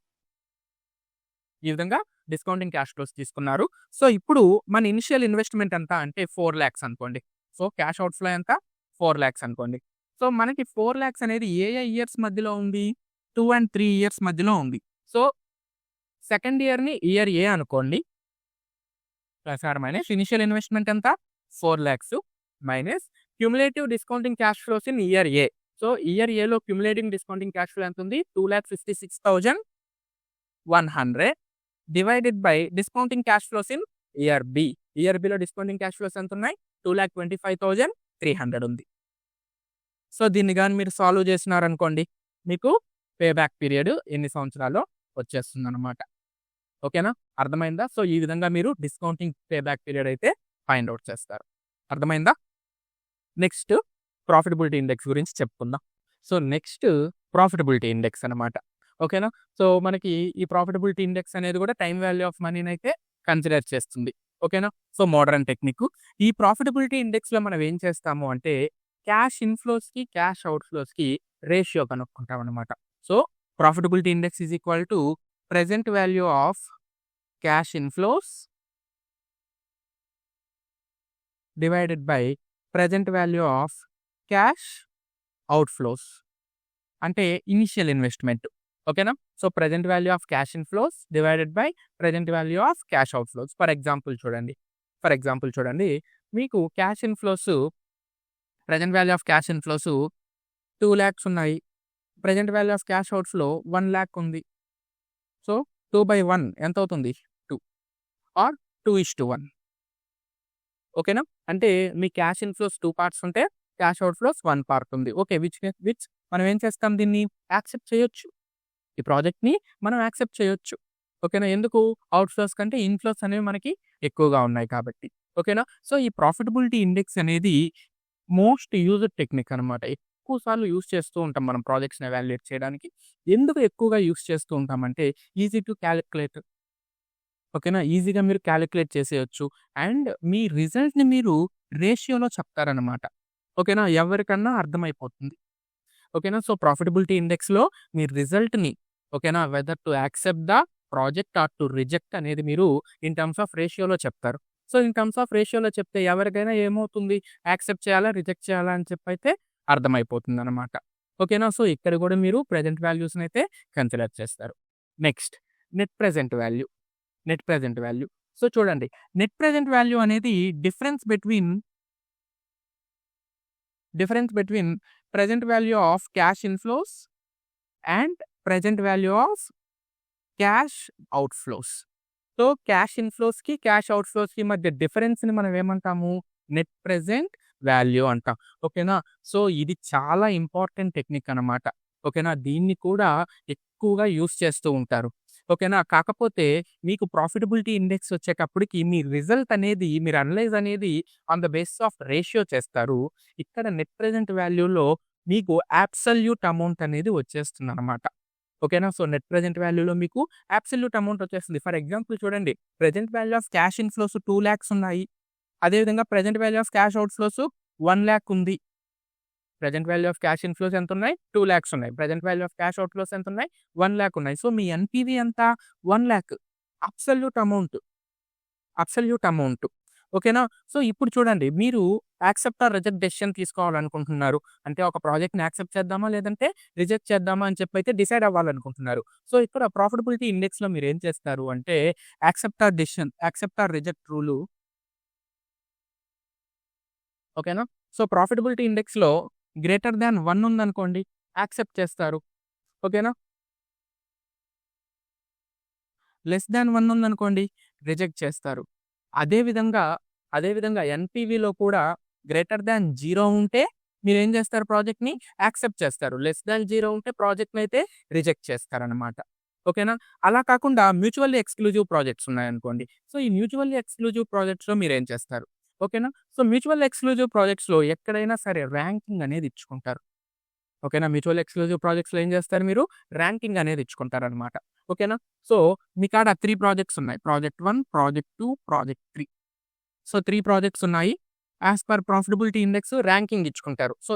ఈ విధంగా డిస్కౌంటింగ్ క్యాష్ ఫ్లోస్ తీసుకున్నారు. సో ఇప్పుడు మన ఇనిషియల్ ఇన్వెస్ట్మెంట్ ఎంత అంటే 4,00,000 అనుకోండి. సో క్యాష్ అవుట్‌ఫ్లో ఎంత? 4,00,000 అనుకోండి. సో మనకి 4,00,000 అనేది ఏ ఇయర్స్ మధ్యలో ఉంది? 2 and 3 ఇయర్స్ మధ్యలో ఉంది. సో సెకండ్ ఇయర్‌ని ఇయర్ ఏ అనుకోండి. Plus or minus initial investment ఎంత? 4,00,000 minus cumulative discounting cash flows in year A. So year ఏలో క్యుములేటివ్ డిస్కౌంటింగ్ క్యాష్ ఫ్లో ఎంత ఉంది? 2,56,100 divided by discounting cash flows in year B. Year బిలో డిస్కౌంటింగ్ క్యాష్ ఫ్లోస్ ఎంత ఉన్నాయి? 2,25,300 ఉంది. సో దీన్ని గాని మీరు సాల్వ్ చేసినారనుకోండి, మీకు పే బ్యాక్ పీరియడ్ ఎన్ని సంవత్సరాల్లో వచ్చేస్తుందన్నమాట. ఓకేనా? అర్థమైందా? సో ఈ విధంగా మీరు డిస్కౌంటింగ్ పే బ్యాక్ పీరియడ్ అయితే ఫైండ్ అవుట్ చేస్తారు. అర్థమైందా? నెక్స్ట్ ప్రాఫిటబిలిటీ ఇండెక్స్ గురించి చెప్పుకుందాం. సో నెక్స్ట్ ప్రాఫిటబిలిటీ ఇండెక్స్ అనమాట. ఓకేనా? సో మనకి ఈ ప్రాఫిటబిలిటీ ఇండెక్స్ అనేది కూడా టైమ్ వాల్యూ ఆఫ్ మనీని అయితే కన్సిడర్ చేస్తుంది. ఓకేనా? So modern technique. ఈ ప్రాఫిటబిలిటీ ఇండెక్స్‌లో మనం ఏం చేస్తాము అంటే క్యాష్ ఇన్‌ఫ్లోస్‌కి, క్యాష్ అవుట్‌ఫ్లోస్‌కి రేషియో కనుక్కుంటాం అనమాట. So profitability index is equal to present value of cash inflows divided by present value of cash outflows. అంటే ఇనిషియల్ ఇన్వెస్ట్మెంట్. ఓకేనా? So present value of cash inflows divided by present value of cash outflows. For example చూడండి. మీకు cash inflows present value of cash inflows 2,00,000 ఉన్నాయి. Present value of cash outflow 1,00,000 ఉంది. సో 2/1 ఎంత అవుతుంది? 2 ఆర్ 2:1. ఓకేనా? అంటే మీ క్యాష్ ఇన్‌ఫ్లోస్ 2 పార్ట్స్ ఉంటే, క్యాష్ అవుట్‌ఫ్లోస్ 1 పార్ట్ ఉంది. ఓకే. విచ్ మనం ఏం చేస్తాం దీన్ని యాక్సెప్ట్ చేయొచ్చు. ఈ ప్రాజెక్ట్‌ని మనం యాక్సెప్ట్ చేయొచ్చు. ఓకేనా? ఎందుకు? అవుట్‌ఫ్లోస్ కంటే ఇన్‌ఫ్లోస్ అనేవి మనకి ఎక్కువగా ఉన్నాయి కాబట్టి. ఓకేనా? సో, ఈ ప్రాఫిటబిలిటీ ఇండెక్స్ అనేది మోస్ట్ యూజ్డ్ టెక్నిక్ అనమాట. ఎక్కువ సార్లు యూజ్ చేస్తూ ఉంటాం మనం ప్రాజెక్ట్స్‌ని ఎవాల్యుయేట్ చేయడానికి. ఎందుకు ఎక్కువగా యూజ్ చేస్తూ ఉంటామంటే, ఈజీ టు కాలిక్యులేట్. ఓకేనా? ఈజీగా మీరు కాలిక్యులేట్ చేసేయొచ్చు. అండ్ మీ రిజల్ట్‌ని మీరు రేషియోలో చెప్తారనమాట. ఓకేనా? ఎవరికన్నా అర్థమైపోతుంది. ఓకేనా? సో, ప్రాఫిటబిలిటీ ఇండెక్స్‌లో మీ రిజల్ట్‌ని ఓకేనా? Whether to accept the project or to reject అనేది మీరు ఇన్ టర్మ్స్ ఆఫ్ రేషియోలో చెప్తారు. సో, ఇన్ టర్మ్స్ ఆఫ్ రేషియోలో చెప్తే ఎవరికైనా ఏమవుతుంది? యాక్సెప్ట్ చేయాలా? రిజెక్ట్ చేయాలా? అని చెప్పైతే అర్థమైపోతుందనమాట. ఓకేనా? సో, ఇక్కడ గూడా మీరు ప్రెజెంట్ వాల్యూస్‌నైతే కన్సిడర్ చేస్తారు. Next net present value. Net present value. So, చూడండి నెట్ ప్రెజెంట్ వాల్యూ అనేది difference between present value of cash inflows and present value of cash outflows. So, cash ఇన్‌ఫ్లోస్‌కి, క్యాష్ అవుట్‌ఫ్లోస్‌కి మధ్య డిఫరెన్స్‌ని మనం ఏమంటాము? నెట్ ప్రెజెంట్ వాల్యూ అంటాం. ఓకేనా? సో, ఇది చాలా ఇంపార్టెంట్ టెక్నిక్ అనమాట. ఓకేనా? దీన్ని కూడా ఎక్కువగా యూజ్ చేస్తూ ఉంటారు. ఓకేనా? కాకపోతే మీకు ప్రాఫిటబిలిటీ ఇండెక్స్ వచ్చేటప్పటికి మీ రిజల్ట్ అనేది మీరు అనలైజ్ అనేది on the basis of ratio చేస్తారు. ఇక్కడ నెట్ ప్రెజెంట్ వాల్యూలో మీకు అబ్సల్యూట్ అమౌంట్ అనేది వచ్చేస్తుందనమాట. ఓకేనా? సో, నెట్ ప్రెజెంట్ వాల్యూలో మీకు అబ్సల్యూట్ అమౌంట్ వచ్చేస్తుంది. ఫర్ ఎగ్జాంపుల్ చూడండి. Present value of cash inflows 2,00,000 ఉన్నాయి. అదేవిధంగా present value of cash outflows 1,00,000 ఉంది. Present value of cash inflows ఎంతున్నాయి? 2,00,000 ఉన్నాయి. Present value of cash outflows ఎంతున్నాయి? 1,00,000 ఉన్నాయి. సో, మీ ఎన్‌పీవీ ఎంత? 1,00,000 అబ్సల్యూట్ అమౌంట్. Absolute amount. ఓకేనా? సో, ఇప్పుడు చూడండి మీరు యాక్సెప్ట్ ఆర్ రిజెక్ట్ డెసిషన్ తీసుకోవాలనుకుంటున్నారు. అంటే ఒక ప్రాజెక్ట్‌ని యాక్సెప్ట్ చేద్దామా? లేదంటే రిజెక్ట్ చేద్దామా? అని చెప్పైతే డిసైడ్ అవ్వాలనుకుంటున్నారు. సో, ఇక్కడ ప్రాఫిటబిలిటీ ఇండెక్స్‌లో మీరేం చేస్తారు అంటే యాక్సెప్ట్ ఆర్ రిజెక్ట్ రూలు ఓకేనా? సో, ప్రాఫిటబిలిటీ ఇండెక్స్‌లో గ్రేటర్ థాన్ 1 ఉందనుకోండి యాక్సెప్ట్ చేస్తారు. ఓకేనా? లెస్ థాన్ 1 ఉందనుకోండి రిజెక్ట్ చేస్తారు. అదే విధంగా, అదే విధంగా ఎన్‌పీవీలో కూడా గ్రేటర్ థాన్ 0 ఉంటే మీరేం చేస్తారు ప్రాజెక్ట్‌ని యాక్సెప్ట్ చేస్తారు. లెస్ థాన్ 0 ఉంటే ప్రాజెక్ట్‌నైతే రిజెక్ట్ చేస్తారనమాట. ఓకేనా? అలా కాకుండా మ్యూచువల్లీ ఎక్స్‌క్లూజివ్ ప్రాజెక్ట్స్ ఉన్నాయనుకోండి. సో, ఈ మ్యూచువల్లీ ఎక్స్‌క్లూజివ్ ప్రాజెక్ట్స్‌లో మీరేం చేస్తారు? ఓకేనా? సో, మ్యూచువల్ ఎక్స్‌క్లూజివ్ ప్రాజెక్ట్స్‌లో ఎక్కడైనా సరే ర్యాంకింగ్ అనేది ఇచ్చుకుంటారు. ఓకేనా? మ్యూచువల్ ఎక్స్‌క్లూజివ్ ప్రాజెక్ట్స్‌లో ఏం చేస్తారు మీరు? ర్యాంకింగ్ అనేది ఇచ్చుకుంటారనమాట. ఓకేనా? సో, మీ కాడ 3 ప్రాజెక్ట్స్ ఉన్నాయి. Project 1, project 2, project 3. So, 3 projects ఉన్నాయి. As per profitability index ranking ఇచ్చుకుంటారు. సో,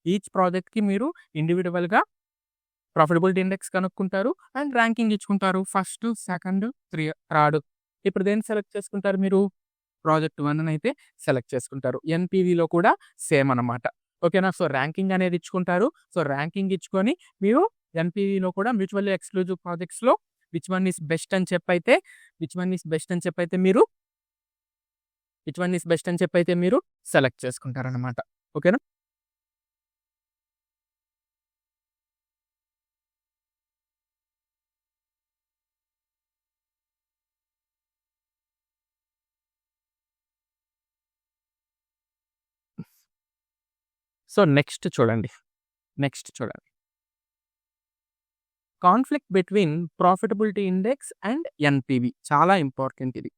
ఈచ్ ప్రాజెక్ట్‌కి మీరు ఇండివిడ్యువల్‌గా ప్రాఫిటబిలిటీ ఇండెక్స్ కనుక్కుంటారు. అండ్ ర్యాంకింగ్ ఇచ్చుకుంటారు. First, second, third. ఇప్పుడు దేన్ని సెలెక్ట్ చేసుకుంటారు మీరు? ప్రాజెక్ట్ 1 అయితే సెలెక్ట్ చేసుకుంటారు. ఎన్‌పీవీలో కూడా సేమ్ అనమాట. ఓకేనా? సో, ర్యాంకింగ్ అనేది ఇచ్చుకుంటారు. సో, ర్యాంకింగ్ ఇచ్చుకొని మీరు ఎన్‌పీవీలో కూడా మ్యూచువల్లీ ఎక్స్‌క్లూజివ్ ప్రాజెక్ట్స్‌లో విచ్ వన్ ఈస్ బెస్ట్ అని చెప్పైతే విచ్ వన్ ఈస్ బెస్ట్ అని చెప్పైతే మీరు విచ్ వన్ ఈస్ బెస్ట్ అని చెప్పైతే మీరు సెలెక్ట్ చేసుకుంటారనమాట. ఓకేనా? సో, నెక్స్ట్ చూడండి. Conflict between profitability index and NPV చాలా ఇంపార్టెంట్ ఇది.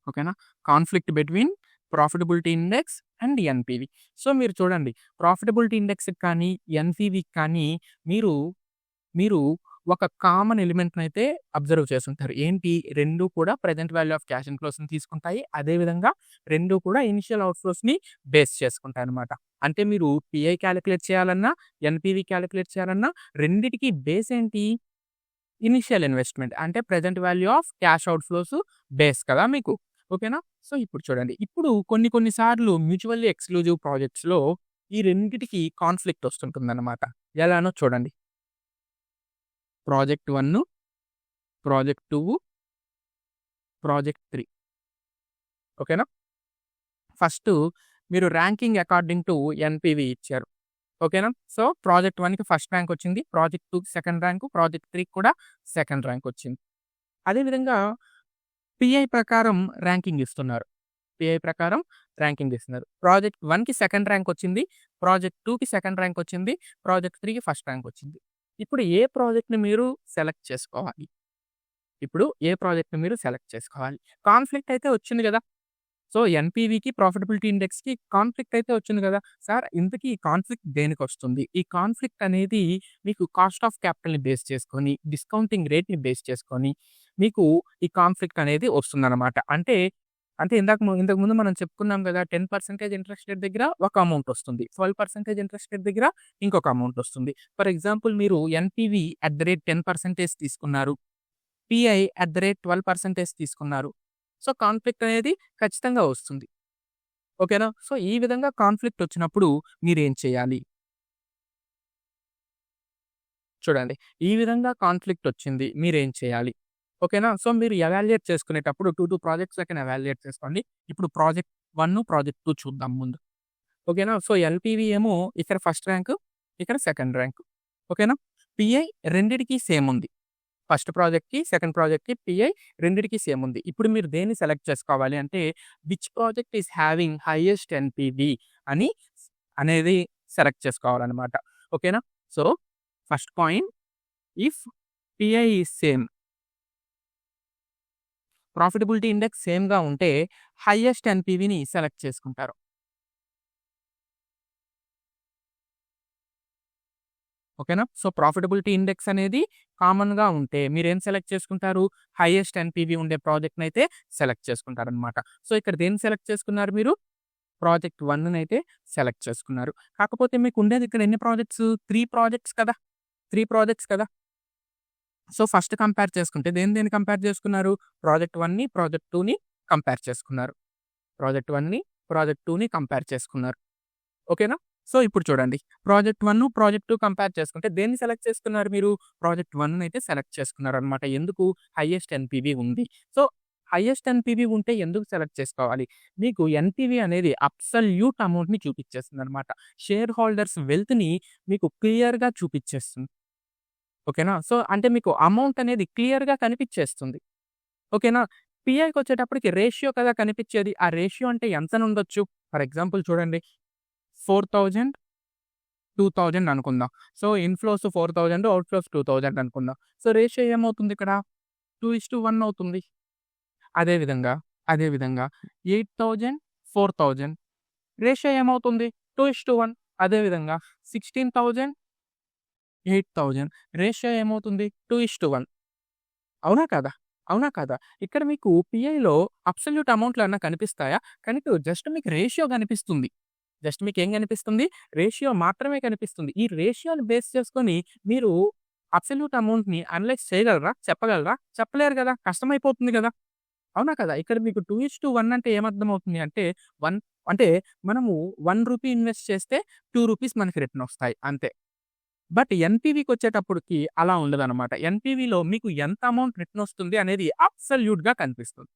ఓకేనా? Conflict between profitability index and NPV. So, మీరు చూడండి ప్రాఫిటబిలిటీ ఇండెక్స్‌కి కానీ, ఎన్‌పీవీకి కానీ మీరు, మీరు ఒక కామన్ ఎలిమెంట్‌నైతే అబ్జర్వ్ చేసుంటారు. ఏంటి? 2 కూడా ప్రెజెంట్ వాల్యూ ఆఫ్ క్యాష్ ఇన్‌ఫ్లోస్‌ని తీసుకుంటాయి. అదే విధంగా 2 కూడా ఇనిషియల్ అవుట్‌ఫ్లోస్‌ని బేస్ చేసుకుంటాయన్నమాట. అంటే మీరు పీఐ కాలిక్యులేట్ చేయాలన్నా, ఎన్‌పీవీ కాలిక్యులేట్ చేయాలన్నా రెండిటికి బేస్ ఏంటి? Initial investment. అంటే present value of cash outflows base కదా మీకు. ఓకేనా? సో, ఇప్పుడు చూడండి. ఇప్పుడు కొన్ని సార్లు మ్యూచువల్లీ ఎక్స్‌క్లూజివ్ ప్రాజెక్ట్స్‌లో ఈ రెండిటికి కాన్‌ఫ్లిక్ట్ వస్తుంటుందన్నమాట. ఎలానో చూడండి. ప్రాజెక్ట్ 1, ప్రాజెక్ట్ 2, ప్రాజెక్ట్ 3 ఓకేనా? ఫస్టు మీరు ర్యాంకింగ్ అకార్డింగ్ టు ఎన్‌పీవీ ఇచ్చారు. ఓకేనా? సో, ప్రాజెక్ట్ 1కి ఫస్ట్ ర్యాంక్ వచ్చింది. ప్రాజెక్ట్ 2కి సెకండ్ ర్యాంకు. ప్రాజెక్ట్ 3కి కూడా సెకండ్ ర్యాంక్ వచ్చింది. అదే విధంగా పీఐ ప్రకారం ర్యాంకింగ్ ఇస్తున్నారు. పీఐ ప్రకారం ర్యాంకింగ్ ఇస్తున్నారు. ప్రాజెక్ట్ 1కి సెకండ్ ర్యాంక్ వచ్చింది. ప్రాజెక్ట్ 2కి సెకండ్ ర్యాంక్ వచ్చింది. ప్రాజెక్ట్ 3కి ఫస్ట్ ర్యాంక్ వచ్చింది. ఇప్పుడు ఏ ప్రాజెక్ట్‌ని మీరు సెలెక్ట్ చేసుకోవాలి? ఇప్పుడు ఏ ప్రాజెక్ట్‌ని మీరు సెలెక్ట్ చేసుకోవాలి? కాన్‌ఫ్లిక్ట్ అయితే వచ్చింది గదా! సో, ఎన్‌పీవీకి, ప్రాఫిటబిలిటీ ఇండెక్స్‌కి కాన్‌ఫ్లిక్ట్ అయితే వచ్చింది గదా! సార్ ఇంతకీ ఈ కాన్‌ఫ్లిక్ట్ దేనికొస్తుంది? ఈ కాన్‌ఫ్లిక్ట్ అనేది మీకు కాస్ట్ ఆఫ్ క్యాపిటల్‌ని బేస్ చేసుకొని, డిస్కౌంటింగ్ రేట్‌ని బేస్ చేసుకొని, మీకు ఈ కాన్‌ఫ్లిక్ట్ అనేది వస్తుందన్నమాట. అంటే ఇంతకు ముందు మనం చెప్పుకున్నాం గదా! 10% ఇంట్రెస్ట్ రేట్ దగ్గర ఒక అమౌంట్ వస్తుంది. 12% ఇంట్రెస్ట్ రేట్ దగ్గర ఇంకొక అమౌంట్ వస్తుంది. ఫర్ ఎగ్జాంపుల్ మీరు ఎన్‌పీవీ అట్ ద రేట్ 10% తీసుకున్నారు. పీఐ అట్ ద రేట్ 12% తీసుకున్నారు. సో, కాన్‌ఫ్లిక్ట్ అనేది ఖచ్చితంగా వస్తుంది. ఓకేనా? సో, ఈ విధంగా కాన్‌ఫ్లిక్ట్ వచ్చినప్పుడు మీరేం చేయాలి? చూడండి. ఈ విధంగా కాన్‌ఫ్లిక్ట్ వచ్చింది. మీరేం చేయాలి? ఓకేనా? సో, మీరు ఎవాల్యుయేట్ చేసుకునేటప్పుడు 2 ప్రాజెక్ట్స్ లెక్కన ఎవాల్యుయేట్ చేసుకోండి. ఇప్పుడు ప్రాజెక్ట్ 1, ప్రాజెక్ట్ 2 చూద్దాం ముందు. ఓకేనా? సో, ఎల్‌పీవీ ఏమో ఇక్కడ ఫస్ట్ ర్యాంకు, ఇక్కడ సెకండ్ ర్యాంకు. ఓకేనా? పీఐ రెండిటికి సేమ్ ఉంది. ఫస్ట్ ప్రాజెక్ట్‌కి, సెకండ్ ప్రాజెక్ట్‌కి పీఐ రెండిటికి సేమ్ ఉంది. ఇప్పుడు మీరు దేన్ని సెలెక్ట్ చేసుకోవాలి అంటే which project is having highest NPV అని అనేది సెలెక్ట్ చేసుకోవాలన్నమాట. ఓకేనా? So, first point if PI is same, profitability index సేమ్‌గా ఉంటే హైయెస్ట్ ఎన్‌పీవీని సెలెక్ట్ చేసుకుంటారు. ఓకేనా? సో, ప్రాఫిటబిలిటీ ఇండెక్స్ అనేది కామన్‌గా ఉంటే మీరేం సెలెక్ట్ చేసుకుంటారు? హైయెస్ట్ ఎన్‌పీవీ ఉండే ప్రాజెక్ట్‌నైతే సెలెక్ట్ చేసుకుంటారనమాట. సో, ఇక్కడ దేన్ని సెలెక్ట్ చేసుకున్నారు మీరు? ప్రాజెక్ట్ 1నైతే సెలెక్ట్ చేసుకున్నారు. కాకపోతే మీకు ఉండేది ఇక్కడ ఎన్ని ప్రాజెక్ట్స్? 3 ప్రాజెక్ట్స్ కదా! 3 ప్రాజెక్ట్స్ కదా! సో, ఫస్ట్ కంపేర్ చేసుకుంటే దేన్ని కంపేర్ చేసుకున్నారు? ప్రాజెక్ట్ 1ని, ప్రాజెక్ట్ 2ని కంపేర్ చేసుకున్నారు. ప్రాజెక్ట్ 1ని, ప్రాజెక్ట్ 2ని కంపేర్ చేసుకున్నారు. ఓకేనా? సో, ఇప్పుడు చూడండి. ప్రాజెక్ట్ 1, ప్రాజెక్ట్ 2 కంపేర్ చేసుకుంటే దేన్ని సెలెక్ట్ చేసుకున్నారు మీరు? ప్రాజెక్ట్ 1నైతే సెలెక్ట్ చేసుకున్నారనమాట. ఎందుకు? హైయెస్ట్ ఎన్‌పీవీ ఉంది. సో, హైయెస్ట్ ఎన్‌పీవీ ఉంటే ఎందుకు సెలెక్ట్ చేసుకోవాలి? మీకు ఎన్‌పీవీ అనేది అబ్సల్యూట్ అమౌంట్‌ని చూపిచ్చేస్తుందనమాట. షేర్ హోల్డర్స్ వెల్త్‌ని మీకు క్లియర్‌గా చూపిచ్చేస్తుంది. ఓకేనా? సో, అంటే మీకు అమౌంట్ అనేది క్లియర్‌గా కనిపిచ్చేస్తుంది. ఓకేనా? పీఐకొచ్చేటప్పటికి రేషియో కదా కనిపిచ్చేది. ఆ రేషియో అంటే ఎంతనుండొచ్చు? ఫర్ ఎగ్జాంపుల్ చూడండి. 4,000, 2,000 అనుకుందాం. సో, ఇన్‌ఫ్లోస్ 4,000, అవుట్‌ఫ్లోస్ 2,000 అనుకుందాం. సో, రేషియో ఏమవుతుంది ఇక్కడ? 2:1 అవుతుంది. అదే విధంగా, అదే విధంగా 8,000, 4,000 రేషియో ఏమవుతుంది? 2:1. అదే విధంగా 16,000, 8,000 రేషియో ఏమవుతుంది? 2:1. అవునా కాదా? అవునా కాదా? ఇక్కడ మీకు పీఐలో అబ్సల్యూట్ అమౌంట్‌లేమన్నా కనిపిస్తాయా? జస్ట్ మీకు రేషియో కనిపిస్తుంది. జస్ట్ మీకేం కనిపిస్తుంది? రేషియో మాత్రమే కనిపిస్తుంది. ఈ రేషియోని బేస్ చేసుకొని మీరు అబ్సల్యూట్ అమౌంట్‌ని అనలైజ్ చేయగలరా? చెప్పగలరా? చెప్పలేరు గదా! కష్టమైపోతుంది గదా! అవునా కదా! ఇక్కడ మీకు 2:1 అంటే ఏమర్థమవుతుంది అంటే, 1 అంటే మనము రూ. 1 ఇన్వెస్ట్ చేస్తే రూ. 2 మనకి రిటర్న్ ఒస్తాయి అంతే. బట్ ఎన్‌పీవీకొచ్చేటప్పటికి అలా ఉండదనమాట. ఎన్‌పీవీలో మీకు ఎంత అమౌంట్ రిటర్న్ ఒస్తుంది అనేది అబ్సల్యూట్‌గా కనిపిస్తుంది.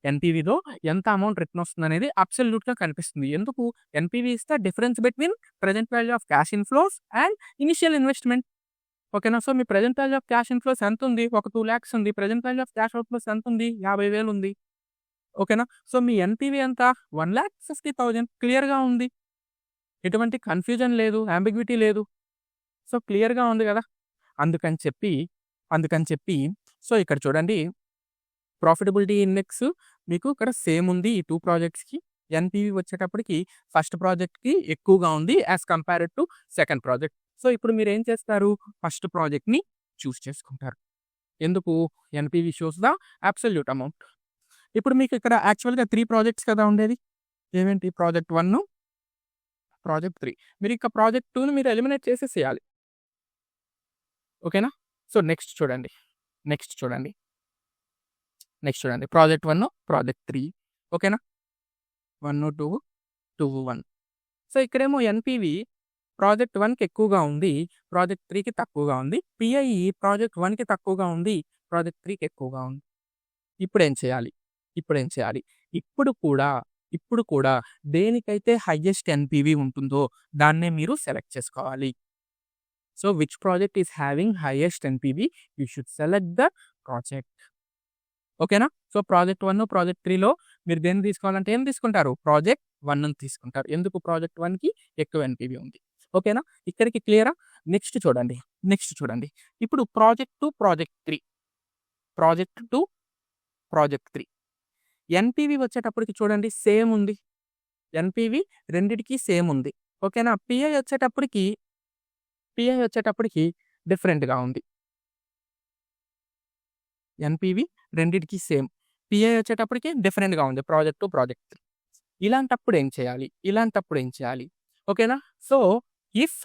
ఎన్‌పీవీలో ఎంత అమౌంట్ రిటర్న్ వస్తుందనేది అబ్సల్యూట్‌గా కనిపిస్తుంది. ఎందుకు? NPV is the difference between present value of cash inflows and initial investment. ఓకేనా? సో, మీ present value of cash inflows ఎంతుంది? ఒక 2,00,000 ఉంది. Present value of cash outflows ఎంతుంది? 50,000 ఉంది. ఓకేనా? సో, మీ ఎన్‌పీవీ ఎంత? 1,50,000 క్లియర్‌గా ఉంది. ఎటువంటి కన్‌ఫ్యూజన్ లేదు. యాంబిగ్విటీ లేదు. సో, క్లియర్‌గా ఉంది గదా! అందుకని చెప్పి, అందుకని చెప్పి సో, ఇక్కడ చూడండి ప్రాఫిటబిలిటీ ఇండెక్స్ మీకు ఇక్కడ సేమ్ ఉంది ఈ 2 ప్రాజెక్ట్స్‌కి. ఎన్‌పీవీ వచ్చేటప్పటికి ఫస్ట్ ప్రాజెక్ట్‌కి ఎక్కువగా ఉంది as compared to second project. So, ఇప్పుడు మీరేం చేస్తారు? ఫస్ట్ ప్రాజెక్ట్‌ని చూజ్ చేసుకుంటారు. ఎందుకు? NPV shows the absolute amount. ఇప్పుడు మీకు ఇక్కడ యాక్చువల్‌గా 3 ప్రాజెక్ట్స్ కదా ఉండేది. ఏవేంటి? Project 1, project 3. మీరిక ప్రాజెక్ట్ 2ని మీరు ఎలిమినేట్ చేసేసేయాలి. ఓకేనా? సో, నెక్స్ట్ చూడండి. ప్రాజెక్ట్ 1, ప్రాజెక్ట్ 3 ఓకేనా? 1, 2, 2, 1. సో, ఇక్కడేమో ఎన్‌పీవీ ప్రాజెక్ట్ 1కి ఎక్కువగా ఉంది. ప్రాజెక్ట్ 3కి తక్కువగా ఉంది. పీఐ ప్రాజెక్ట్ 1కి తక్కువగా ఉంది. ప్రాజెక్ట్ 3కి ఎక్కువగా ఉంది. ఇప్పుడేం చేయాలి? ఇప్పుడేం చేయాలి? ఇప్పుడు కూడా, ఇప్పుడు కూడా దేనికైతే హైయెస్ట్ ఎన్‌పీవీ ఉంటుందో దాన్నే మీరు సెలెక్ట్ చేసుకోవాలి. So, which project is having highest NPV you should select the project. ఓకేనా? సో, ప్రాజెక్ట్ 1, ప్రాజెక్ట్ 3లో మీరు దేన్ని తీసుకోవాలంటే ఏం తీసుకుంటారు? ప్రాజెక్ట్ 1ని తీసుకుంటారు. ఎందుకు ప్రాజెక్ట్ 1కి ఎక్కువ ఎన్‌పీవీ ఉంది. ఓకేనా? ఇక్కడికి క్లియరా? నెక్స్ట్ చూడండి. ఇప్పుడు project 2, project 3. Project 2, project 3. NPV వచ్చేటప్పటికి చూడండి సేమ్ ఉంది. ఎన్‌పీవీ రెండిటికి సేమ్ ఉంది. ఓకేనా? పీఐ వచ్చేటప్పటికి డిఫరెంట్‌గా ఉంది. ఎన్‌పీవీ రెండిటికి సేమ్. పీఐ వచ్చేటప్పటికి డిఫరెంట్‌గా ఉంది. Project 2, project 3. ఇలాంటప్పుడు ఏం చేయాలి? ఓకేనా? So, if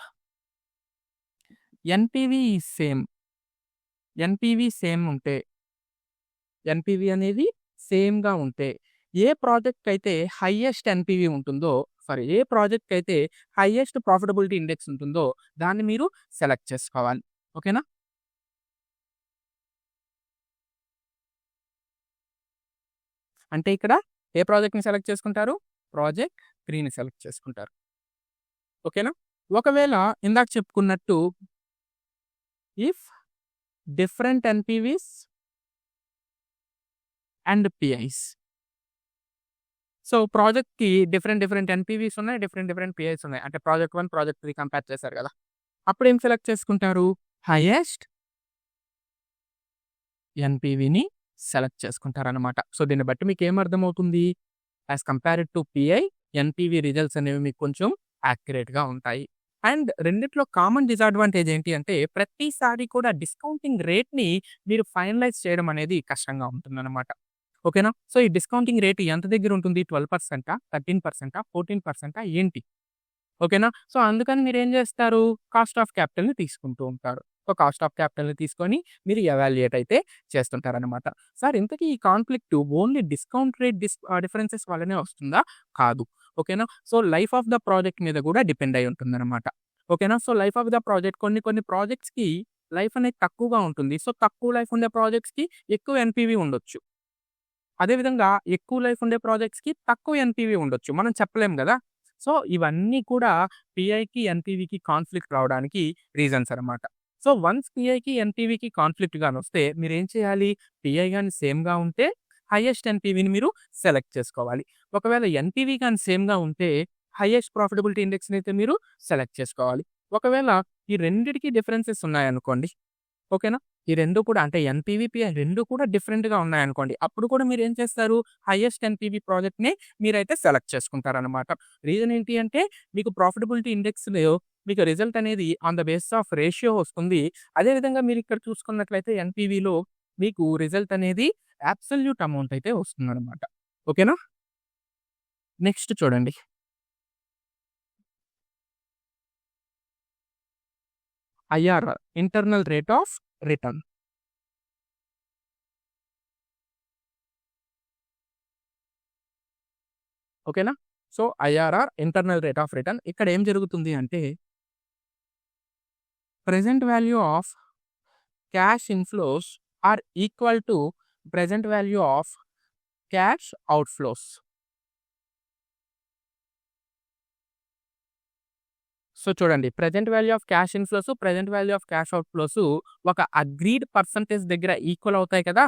NPV is same, NPV same ఉంటే, ఎన్‌పీవీ అనేది సేమ్‌గా ఉంటే, ఏ ప్రాజెక్ట్‌కైతే హైయెస్ట్ ఎన్‌పీవీ ఉంటుందో ఏ ప్రాజెక్ట్‌కైతే హైయెస్ట్ ప్రాఫిటబిలిటీ ఇండెక్స్ ఉంటుందో దాన్ని మీరు సెలెక్ట్ చేసుకోవాలి. ఓకేనా? అంటే ఇక్కడ ఏ ప్రాజెక్ట్‌ని సెలెక్ట్ చేసుకుంటారు? ప్రాజెక్ట్ 3ని సెలెక్ట్ చేసుకుంటారు. ఓకేనా? ఒకవేళ ఇందాక చెప్పుకున్నట్టు ఇఫ్ డిఫరెంట్ ఎన్‌పీవీస్ అండ్ పీఐస్. సో, ప్రాజెక్ట్‌కి డిఫరెంట్ ఎన్‌పీవీస్ ఉన్నాయి. డిఫరెంట్ పీఐస్ ఉన్నాయి. అంటే ప్రాజెక్ట్ 1, ప్రాజెక్ట్ 3 కంపేర్ చేశారు కదా! అప్పుడేం సెలెక్ట్ చేసుకుంటారు? హైయెస్ట్ ఎన్‌పీవీని సెలెక్ట్ చేసుకుంటారనమాట. సో, దీన్ని బట్టి మీకేం అర్థమవుతుంది? As compared to PI, NPV results అనేవి మీకు కొంచెం యాక్యురేట్‌గా ఉంటాయి. అండ్ రెండిట్లో కామన్ డిసడ్వాంటేజ్ ఏంటి అంటే ప్రతిసారి కూడా డిస్కౌంటింగ్ రేట్‌ని మీరు ఫైనలైజ్ చేయడం అనేది కష్టంగా ఉంటుందనమాట. ఓకేనా? సో, ఈ డిస్కౌంటింగ్ రేట్ ఎంత దగ్గర ఉంటుంది? 12%, 13%, 14% ఏంటి? ఓకేనా? సో, అందుకని మీరేం చేస్తారు? కాస్ట్ ఆఫ్ క్యాపిటల్‌ని తీసుకుంటూ ఉంటారు. సో, కాస్ట్ ఆఫ్ క్యాపిటల్‌ని తీసుకొని మీరు ఎవాల్యుయేట్ అయితే చేస్తుంటారనమాట. సార్ ఇంతకీ ఈ conflict only discount rate differences వల్లనే వస్తుందా? కాదు. ఓకేనా? So, life of the project మీద కూడా డిపెండ్ అయ్యి ఉంటుందనమాట. ఓకేనా? So, life of the project కొన్ని ప్రాజెక్ట్స్‌కి లైఫ్ అనేది తక్కువగా ఉంటుంది. సో, తక్కువ లైఫ్ ఉండే ప్రాజెక్ట్స్‌కి ఎక్కువ ఎన్‌పీవీ ఉండొచ్చు. అదేవిధంగా ఎక్కువ లైఫ్ ఉండే ప్రాజెక్ట్స్‌కి తక్కువ ఎన్‌పీవీ ఉండొచ్చు. మనం చెప్పలేం గదా! సో, ఇవన్నీ కూడా పీఐకి, ఎన్‌పీవీకి కాన్‌ఫ్లిక్ట్ రావడానికి రీజన్స్ అనమాట. సో, వన్స్ పీఐకి, ఎన్‌పీవీకి కాన్‌ఫ్లిక్ట్ గానొస్తే మీరేం చేయాలి? పీఐ గాని సేమ్‌గా ఉంటే హైయెస్ట్ ఎన్‌పీవీని మీరు సెలెక్ట్ చేసుకోవాలి. ఒకవేళ ఎన్‌పీవీ గాని సేమ్‌గా ఉంటే హైయెస్ట్ ప్రాఫిటబిలిటీ ఇండెక్స్‌ని అయితే మీరు సెలెక్ట్ చేసుకోవాలి. ఒకవేళ ఈ రెండిటికి డిఫరెన్సెస్ ఉన్నాయనుకోండి. ఓకేనా? ఈ 2 కూడా అంటే ఎన్‌పీవీ, పీఐ 2 కూడా డిఫరెంట్‌గా ఉన్నాయనుకోండి. అప్పుడు కూడా మీరేం చేస్తారు? హైయెస్ట్ ఎన్‌పీవీ ప్రాజెక్ట్‌ని మీరైతే సెలెక్ట్ చేసుకుంటారనమాట. రీజన్ ఏంటి అంటే మీకు ప్రాఫిటబిలిటీ ఇండెక్స్‌లో మీకు రిజల్ట్ అనేది on the basis of ratio వస్తుంది. అదేవిధంగా మీరిక్కడ చూసుకున్నట్లయితే ఎన్‌పీవీలో మీకు రిజల్ట్ అనేది అబ్సల్యూట్ అమౌంట్ అయితే వస్తుందనమాట. ఓకేనా? నెక్స్ట్ చూడండి. IRR internal rate of return. ఓకేనా? So, IRR internal rate of return ఇక్కడ ఏం జరుగుతుంది అంటే present value of cash inflows are equal to present value of cash outflows. So, చూడండి present value of cash inflows, present value of cash outflows ఒక అగ్రీడ్ పర్సెంటేజ్ దగ్గర ఈక్వల్ అవుతాయి కదా!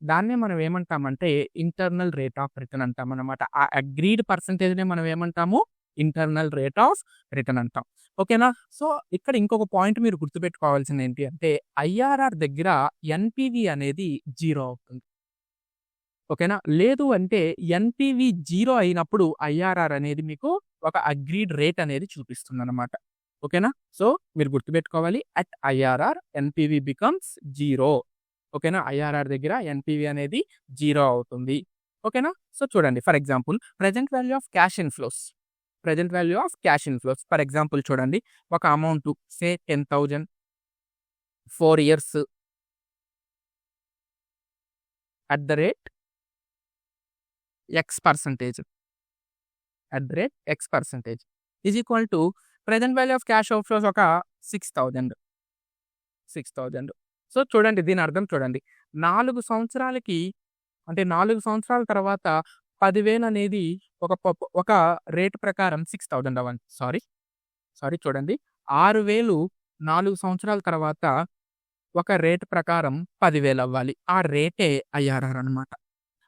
దాన్నే మనం ఏమంటామంటే ఇంటర్నల్ రేట్ ఆఫ్ రిటర్న్ అంటామనమాట. ఆ అగ్రీడ్ పర్సెంటేజ్‌నే మనం ఏమంటాము? ఇంటర్నల్ రేట్ ఆఫ్ రిటర్న్ అంటాం. ఓకేనా? సో, ఇక్కడ ఇంకొక పాయింట్ మీరు గుర్తుపెట్టుకోవాల్సింది ఏంటి అంటే ఐఆర్ఆర్ దగ్గర ఎన్‌పీవీ అనేది 0 అవుతుంది. ఓకేనా? లేదు అంటే ఎన్‌పీవీ 0 అయినప్పుడు ఐఆర్ఆర్ అనేది మీకు ఒక అగ్రీడ్ రేట్ అనేది చూపిస్తుందనమాట. ఓకేనా? సో, మీరు గుర్తుపెట్టుకోవాలి అట్ ఐఆర్ఆర్ ఎన్‌పీవీ బికమ్స్ 0. ఓకేనా? ఐఆర్ఆర్ దగ్గర ఎన్‌పీవీ అనేది 0 అవుతుంది. ఓకేనా? సో, చూడండి for example present value of cash inflows. Present value of cash inflows. For example చూడండి ఒక amount say 10,000 4 years at the rate X percentage. At the rate X percentage is equal to present value of cash outflows ఒక 6,000. 6,000. సో, చూడండి దీని అర్థం చూడండి. 4 సంవత్సరాలకి అంటే 4 సంవత్సరాల తర్వాత 10,000 అనేది ఒక రేట్ ప్రకారం 6,000 అవ్వండి. సారీ చూడండి. 6,000 4 సంవత్సరాల తర్వాత ఒక రేట్ ప్రకారం 10,000 అవ్వాలి. ఆ రేటే ఐఆర్ఆర్ అనమాట.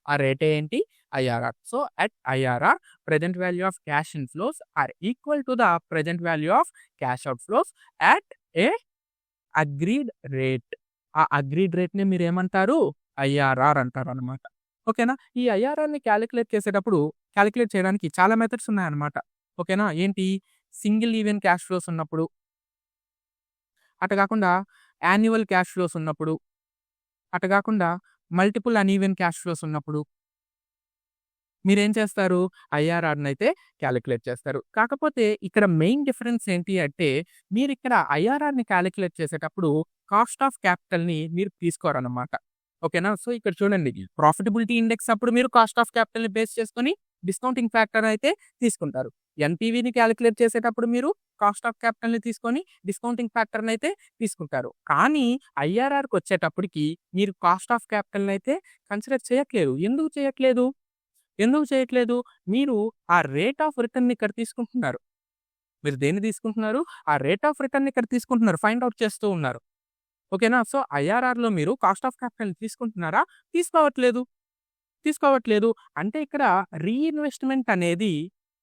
ఆ రేటే ఏంటి? IRR. So, at IRR present value of cash inflows are equal to the present value of cash outflows at a agreed rate. ఆ అగ్రీడ్ రేట్‌ని మీరేమంటారు? ఐఆర్ఆర్ అంటారనమాట. ఓకేనా? ఈ ఐఆర్ఆర్‌ని క్యాలిక్యులేట్ చేయడానికి చాలా మెథడ్స్ ఉన్నాయన్నమాట. ఓకేనా? ఏంటి? సింగిల్ ఈవెన్ క్యాష్ ఫ్లోస్ ఉన్నప్పుడు, అటు కాకుండా యాన్యువల్ క్యాష్ ఫ్లోస్ ఉన్నప్పుడు, అటు కాకుండా మల్టిపుల్ అన్‌ఈవెన్ క్యాష్ ఫ్లోస్ ఉన్నప్పుడు మీరేం చేస్తారు? ఐఆర్ఆర్‌నైతే క్యాలిక్యులేట్ చేస్తారు. కాకపోతే ఇక్కడ మెయిన్ డిఫరెన్స్ ఏంటి అంటే, మీరిక్కడ ఐఆర్ఆర్‌ని క్యాలిక్యులేట్ చేసేటప్పుడు కాస్ట్ ఆఫ్ క్యాపిటల్‌ని మీరు తీసుకోరనమాట. ఓకేనా? సో, ఇక్కడ చూడండి. ప్రాఫిటబిలిటీ ఇండెక్స్ అప్పుడు మీరు కాస్ట్ ఆఫ్ క్యాపిటల్‌ని బేస్ చేసుకొని డిస్కౌంటింగ్ ఫ్యాక్టర్ అయితే తీసుకుంటారు. ఎన్‌పీవీని క్యాలిక్యులేట్ చేసేటప్పుడు మీరు కాస్ట్ ఆఫ్ క్యాపిటల్‌ని తీసుకొని డిస్కౌంటింగ్ ఫ్యాక్టర్‌ని అయితే తీసుకుంటారు. కానీ ఐఆర్ఆర్‌కొచ్చేటప్పటికి మీరు కాస్ట్ ఆఫ్ క్యాపిటల్‌ని అయితే కన్సిడర్ చేయట్లేదు. ఎందుకు చేయట్లేదు? మీరు ఆ రేట్ ఆఫ్ రిటర్న్‌ని ఇక్కడ తీసుకుంటున్నారు. మీరు దేన్ని తీసుకుంటున్నారు? ఆ రేట్ ఆఫ్ రిటర్న్‌ని ఇక్కడ తీసుకుంటున్నారు. ఫైండ్ ఔట్ చేస్తూ ఉన్నారు. ఓకేనా? సో, ఐఆర్ఆర్‌లో మీరు కాస్ట్ ఆఫ్ క్యాపిటల్‌ని తీసుకుంటున్నారా? తీసుకోవట్లేదు. అంటే ఇక్కడ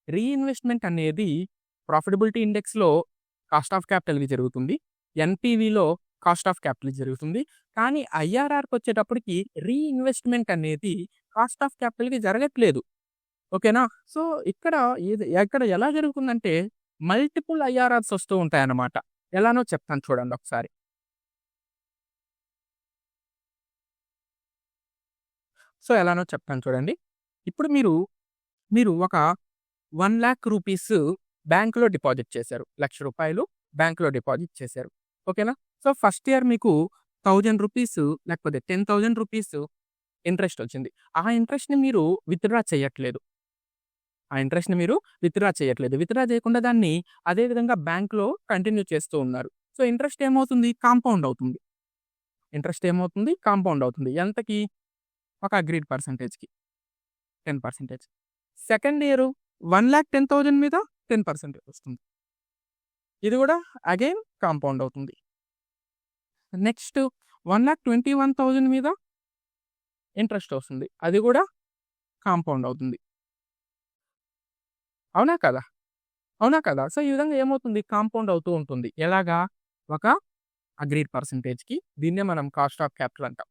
రీఇన్వెస్ట్‌మెంట్ అనేది ప్రాఫిటబిలిటీ ఇండెక్స్‌లో కాస్ట్ ఆఫ్ క్యాపిటల్‌కి జరుగుతుంది. ఎన్‌పీవీలో కాస్ట్ ఆఫ్ క్యాపిటల్‌కి జరుగుతుంది. కానీ ఐఆర్ఆర్‌కొచ్చేటప్పటికి రీఇన్వెస్ట్‌మెంట్ అనేది కాస్ట్ ఆఫ్ క్యాపిటల్‌కి జరగట్లేదు. ఓకేనా? సో, ఇక్కడ ఎలా జరుగుతుందంటే మల్టిపుల్ ఐఆర్ఆర్స్ వస్తూ ఉంటాయన్నమాట. ఎలానో చెప్తాను చూడండి ఒకసారి. ఎలానో చెప్తాను చూడండి. ఇప్పుడు మీరు ఒక 1,00,000 రూపీస్ బ్యాంక్‌లో డిపాజిట్ చేశారు. రూ. 1,00,000 బ్యాంక్‌లో డిపాజిట్ చేశారు. ఓకేనా? సో, ఫస్ట్ ఇయర్ మీకు 1,000 రూపీస్ లేకపోతే 10,000 రూపీస్ ఇంట్రెస్ట్ వచ్చింది. ఆ ఇంట్రెస్ట్‌ని మీరు విత్‌డ్రా చేయట్లేదు. విత్‌డ్రా చేయకుండా దాన్ని అదే విధంగా బ్యాంక్‌లో కంటిన్యూ చేస్తూ ఉన్నారు. సో, ఇంట్రెస్ట్ ఏమవుతుంది? కాంపౌండ్ అవుతుంది. ఎంతకి? ఒక అగ్రీడ్ పర్సెంటేజ్‌కి 10%. సెకండ్ ఇయరు 1,10,000 మీద 10% వస్తుంది. ఇది కూడా అగైన్ కాంపౌండ్ అవుతుంది. నెక్స్ట్ 1,21,000 మీద ఇంట్రెస్ట్ వస్తుంది. అది కూడా కాంపౌండ్ అవుతుంది. అవునా కదా? సో, ఈ విధంగా ఏమవుతుంది? కాంపౌండ్ అవుతూ ఉంటుంది. ఎలాగా? ఒక అగ్రీడ్ పర్సెంటేజ్‌కి. దీన్నే మనం కాస్ట్ ఆఫ్ క్యాపిటల్ అంటాం.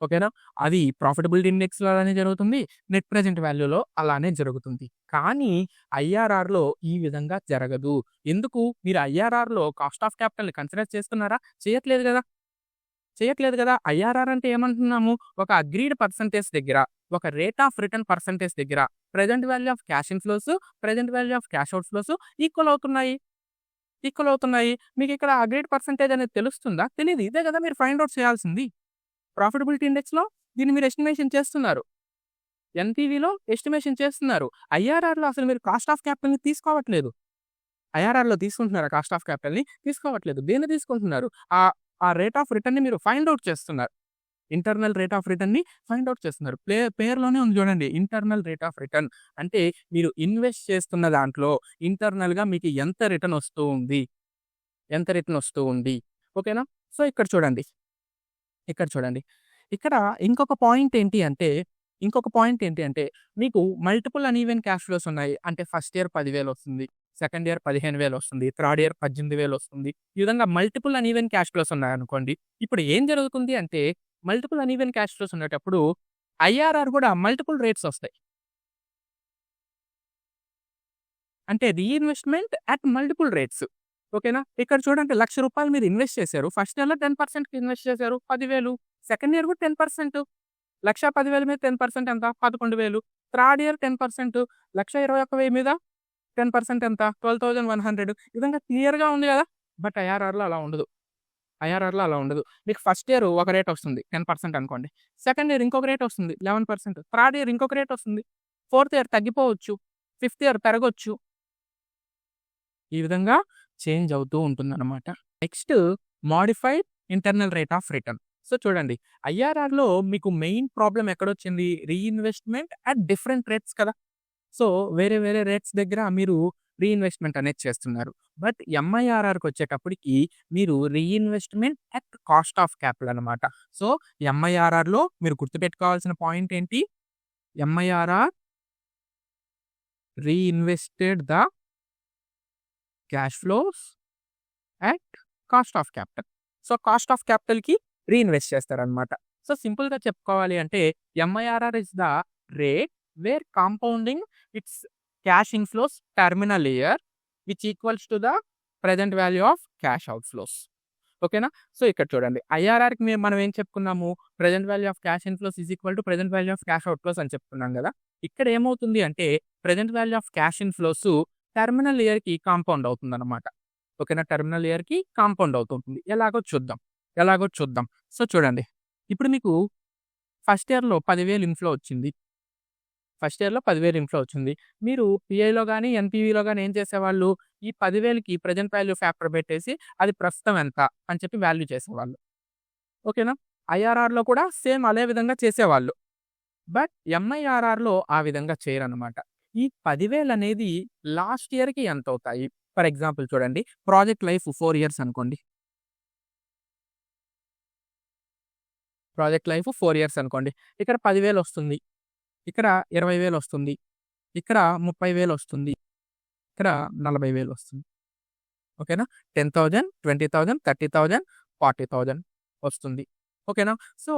ఓకేనా? అది ప్రాఫిటబిలిటీ ఇండెక్స్‌లో అలానే జరుగుతుంది. నెట్ ప్రెజెంట్ వాల్యూలో అలానే జరుగుతుంది. కానీ ఐఆర్ఆర్‌లో ఈ విధంగా జరగదు. ఎందుకు? మీరు ఐఆర్ఆర్‌లో కాస్ట్ ఆఫ్ క్యాపిటల్‌ని కన్సిడర్ చేస్తున్నారా? చేయట్లేదు గదా! ఐఆర్ఆర్ అంటే ఏమంటున్నాము? ఒక అగ్రీడ్ పర్సెంటేజ్ దగ్గర, ఒక రేట్ ఆఫ్ రిటర్న్ పర్సెంటేజ్ దగ్గర present value of cash inflows, present value of cash outflows equal అవుతున్నాయి. మీకిక్కడ అగ్రీడ్ పర్సెంటేజ్ అనేది తెలుస్తుందా? తెలీదు. ఇదే గదా మీరు ఫైండ్ ఔట్ చేయాల్సింది. ప్రాఫిటబిలిటీ ఇండెక్స్‌లో దీన్ని మీరు ఎస్టిమేషన్ చేస్తున్నారు. ఎన్‌పీవీలో ఎస్టిమేషన్ చేస్తున్నారు. ఐఆర్ఆర్‌లో అసలు మీరు కాస్ట్ ఆఫ్ క్యాపిటల్‌ని తీసుకోవట్లేదు. ఐఆర్ఆర్‌లో తీసుకుంటున్నారా కాస్ట్ ఆఫ్ క్యాపిటల్‌ని? తీసుకోవట్లేదు. దేన్ని తీసుకుంటున్నారు? ఆ రేట్ ఆఫ్ రిటర్న్‌ని మీరు ఫైండ్ ఔట్ చేస్తున్నారు. ఇంటర్నల్ రేట్ ఆఫ్ రిటర్న్‌ని ఫైండ్ ఔట్ చేస్తున్నారు. పేరులోనే ఉంది చూడండి. Internal rate of return. అంటే మీరు ఇన్వెస్ట్ చేస్తున్న దాంట్లో ఇంటర్నల్‌గా మీకు ఎంత రిటర్న్ వస్తూ ఉంది. ఓకేనా? సో, ఇక్కడ చూడండి. ఇక్కడ ఇంకొక పాయింట్ ఏంటి అంటే మీకు మల్టిపుల్ అన్‌ఈవెన్ క్యాష్ ఫ్లోస్ ఉన్నాయి. అంటే ఫస్ట్ ఇయర్ 10,000 వస్తుంది. సెకండ్ ఇయర్ 15,000 వస్తుంది. థర్డ్ ఇయర్ 18,000 వస్తుంది. ఈ విధంగా మల్టిపుల్ అన్‌ఈవెన్ క్యాష్ ఫ్లోస్ ఉన్నాయనుకోండి. ఇప్పుడు ఏం జరుగుతుంది అంటే మల్టిపుల్ అన్‌ఈవెన్ క్యాష్ ఫ్లోస్ ఉండేటప్పుడు ఐఆర్ఆర్ కూడా మల్టిపుల్ రేట్స్ వస్తాయి. అంటే రీఇన్వెస్ట్‌మెంట్ అట్ మల్టిపుల్ రేట్స్. ఓకేనా? ఇక్కడ చూడండి రూ. 1,00,000 మీరు ఇన్వెస్ట్ చేశారు. ఫస్ట్ ఇయర్‌లో 10%కి ఇన్వెస్ట్ చేశారు 10,000. సెకండ్ ఇయర్ కూడా 10%. 1,10,000 మీద 10% ఎంత? 11,000. Third year 10%. 1,21,000 మీద 10% ఎంత? 12,100. ఈ విధంగా క్లియర్‌గా ఉంది గదా! బట్ ఐఆర్ఆర్‌లో అలా ఉండదు. మీకు ఫస్ట్ ఇయర్ ఒక రేట్ వస్తుంది 10% అనుకోండి. సెకండ్ ఇయర్ ఇంకొక రేట్ వస్తుంది 11%. థర్డ్ ఇయర్ ఇంకొక రేట్ వస్తుంది. ఫోర్త్ ఇయర్ తగ్గిపోవచ్చు. ఫిఫ్త్ ఇయర్ పెరగొచ్చు. ఈ విధంగా చేంజ్ అవుతూ ఉంటుందన్నమాట. Next modified internal rate of return. So చూడండి ఐఆర్ఆర్‌లో మీకు మెయిన్ ప్రాబ్లమ్ ఎక్కడొచ్చింది? రీఇన్వెస్ట్‌మెంట్ అట్ డిఫరెంట్ రేట్స్ కదా! సో వేరే వేరే రేట్స్ దగ్గర మీరు రీఇన్వెస్ట్‌మెంట్ అనేది చేస్తున్నారు. బట్ ఎంఐఆర్ఆర్‌కొచ్చేటప్పటికి మీరు reinvestment at cost of capital అనమాట. సో ఎంఐఆర్ఆర్‌లో మీరు గుర్తుపెట్టుకోవాల్సిన పాయింట్ ఏంటి? MIRR reinvested the cash flows at cost of capital. So cost of క్యాపిటల్‌కి రీఇన్వెస్ట్ చేస్తారనమాట. సో సింపుల్‌గా చెప్పుకోవాలి అంటే MIRR is the rate where compounding its cash inflows terminal year which equals to the present value of cash outflows. ఓకేనా? సో ఇక్కడ చూడండి ఐఆర్ఆర్‌కి మనం ఏం చెప్పుకున్నాము? Present value of cash inflows is equal to present value of cash outflows అని చెప్పుకున్నాం గదా! ఇక్కడ ఏమవుతుంది అంటే present value of cash inflows terminal ఇయర్‌కి కాంపౌండ్ అవుతుందన్నమాట. ఓకేనా? టెర్మినల్ ఇయర్‌కి కాంపౌండ్ అవుతుంటుంది. ఎలాగో చూద్దాం. సో చూడండి. ఇప్పుడు మీకు ఫస్ట్ ఇయర్‌లో 10,000 ఇన్‌ఫ్లో వచ్చింది. మీరు పీఐలో గాని, ఎన్‌పీవీలో గాని ఏం చేసేవాళ్ళు? ఈ 10,000కి ప్రెజెంట్ వాల్యూ ఫ్యాక్టర్ పెట్టేసి అది ప్రస్తుతం ఎంత అని చెప్పి వాల్యూ చేసేవాళ్ళు. ఓకేనా? ఐఆర్ఆర్‌లో కూడా సేమ్ అదే విధంగా చేసేవాళ్ళు. బట్ ఎంఐఆర్ఆర్‌లో ఆ విధంగా చేయరనమాట. ఈ 10,000 అనేది లాస్ట్ ఇయర్‌కి ఎంతవుతాయి? ఫర్ ఎగ్జాంపుల్ చూడండి. ప్రాజెక్ట్ లైఫ్ 4 ఇయర్స్ అనుకోండి. ఇక్కడ 10,000 వస్తుంది. ఇక్కడ 20,000 వస్తుంది. ఇక్కడ 30,000 వస్తుంది. ఇక్కడ 40,000 వస్తుంది. ఓకేనా? 10,000, 20,000, 30,000, 40,000 వస్తుంది. ఓకేనా? సో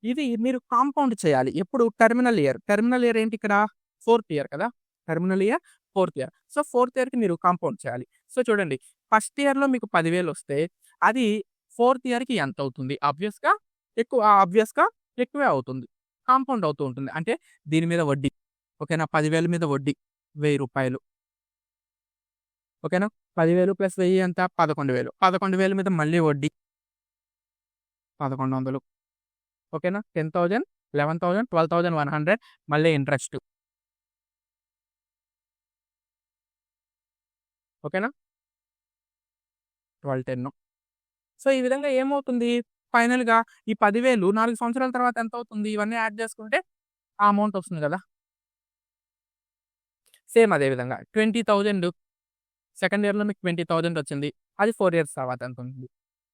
ఇది మీరు కాంపౌండ్ చేయాలి. ఎప్పుడు? Terminal year. టెర్మినల్ ఇయర్ ఏంటి ఇక్కడ? ఫోర్త్ ఇయర్ కదా! Terminal year fourth year. So fourth ఇయర్‌కి మీరు కాంపౌండ్ చేయాలి. సో చూడండి ఫస్ట్ ఇయర్‌లో మీకు 10,000 వస్తే అది ఫోర్త్ ఇయర్‌కి ఎంత అవుతుంది? ఆబ్వియస్‌గా ఎక్కువే అవుతుంది. కాంపౌండ్ అవుతూ ఉంటుంది. అంటే దీని మీద వడ్డీ. ఓకేనా? 10,000 మీద వడ్డీ రూ. 1,000. ఓకేనా? 10,000 ప్లస్ 1000 ఎంత? 11,000. 11,000 మీద మళ్ళీ వడ్డీ 1,100. ఓకేనా? 10,000, 11,000, 12,100 మళ్ళీ ఇంట్రెస్ట్. ఓకేనా? 12, 10. సో ఈ విధంగా ఏమవుతుంది? ఫైనల్‌గా ఈ 10,000 4 సంవత్సరాల తర్వాత ఎంతవుతుంది? ఇవన్నీ యాడ్ చేసుకుంటే ఆ అమౌంట్ వస్తుంది గదా! సేమ్ అదే విధంగా 20,000 సెకండ్ ఇయర్‌లో మీకు 20,000 వచ్చింది. అది 4 ఇయర్స్ తర్వాత ఎంతుంది?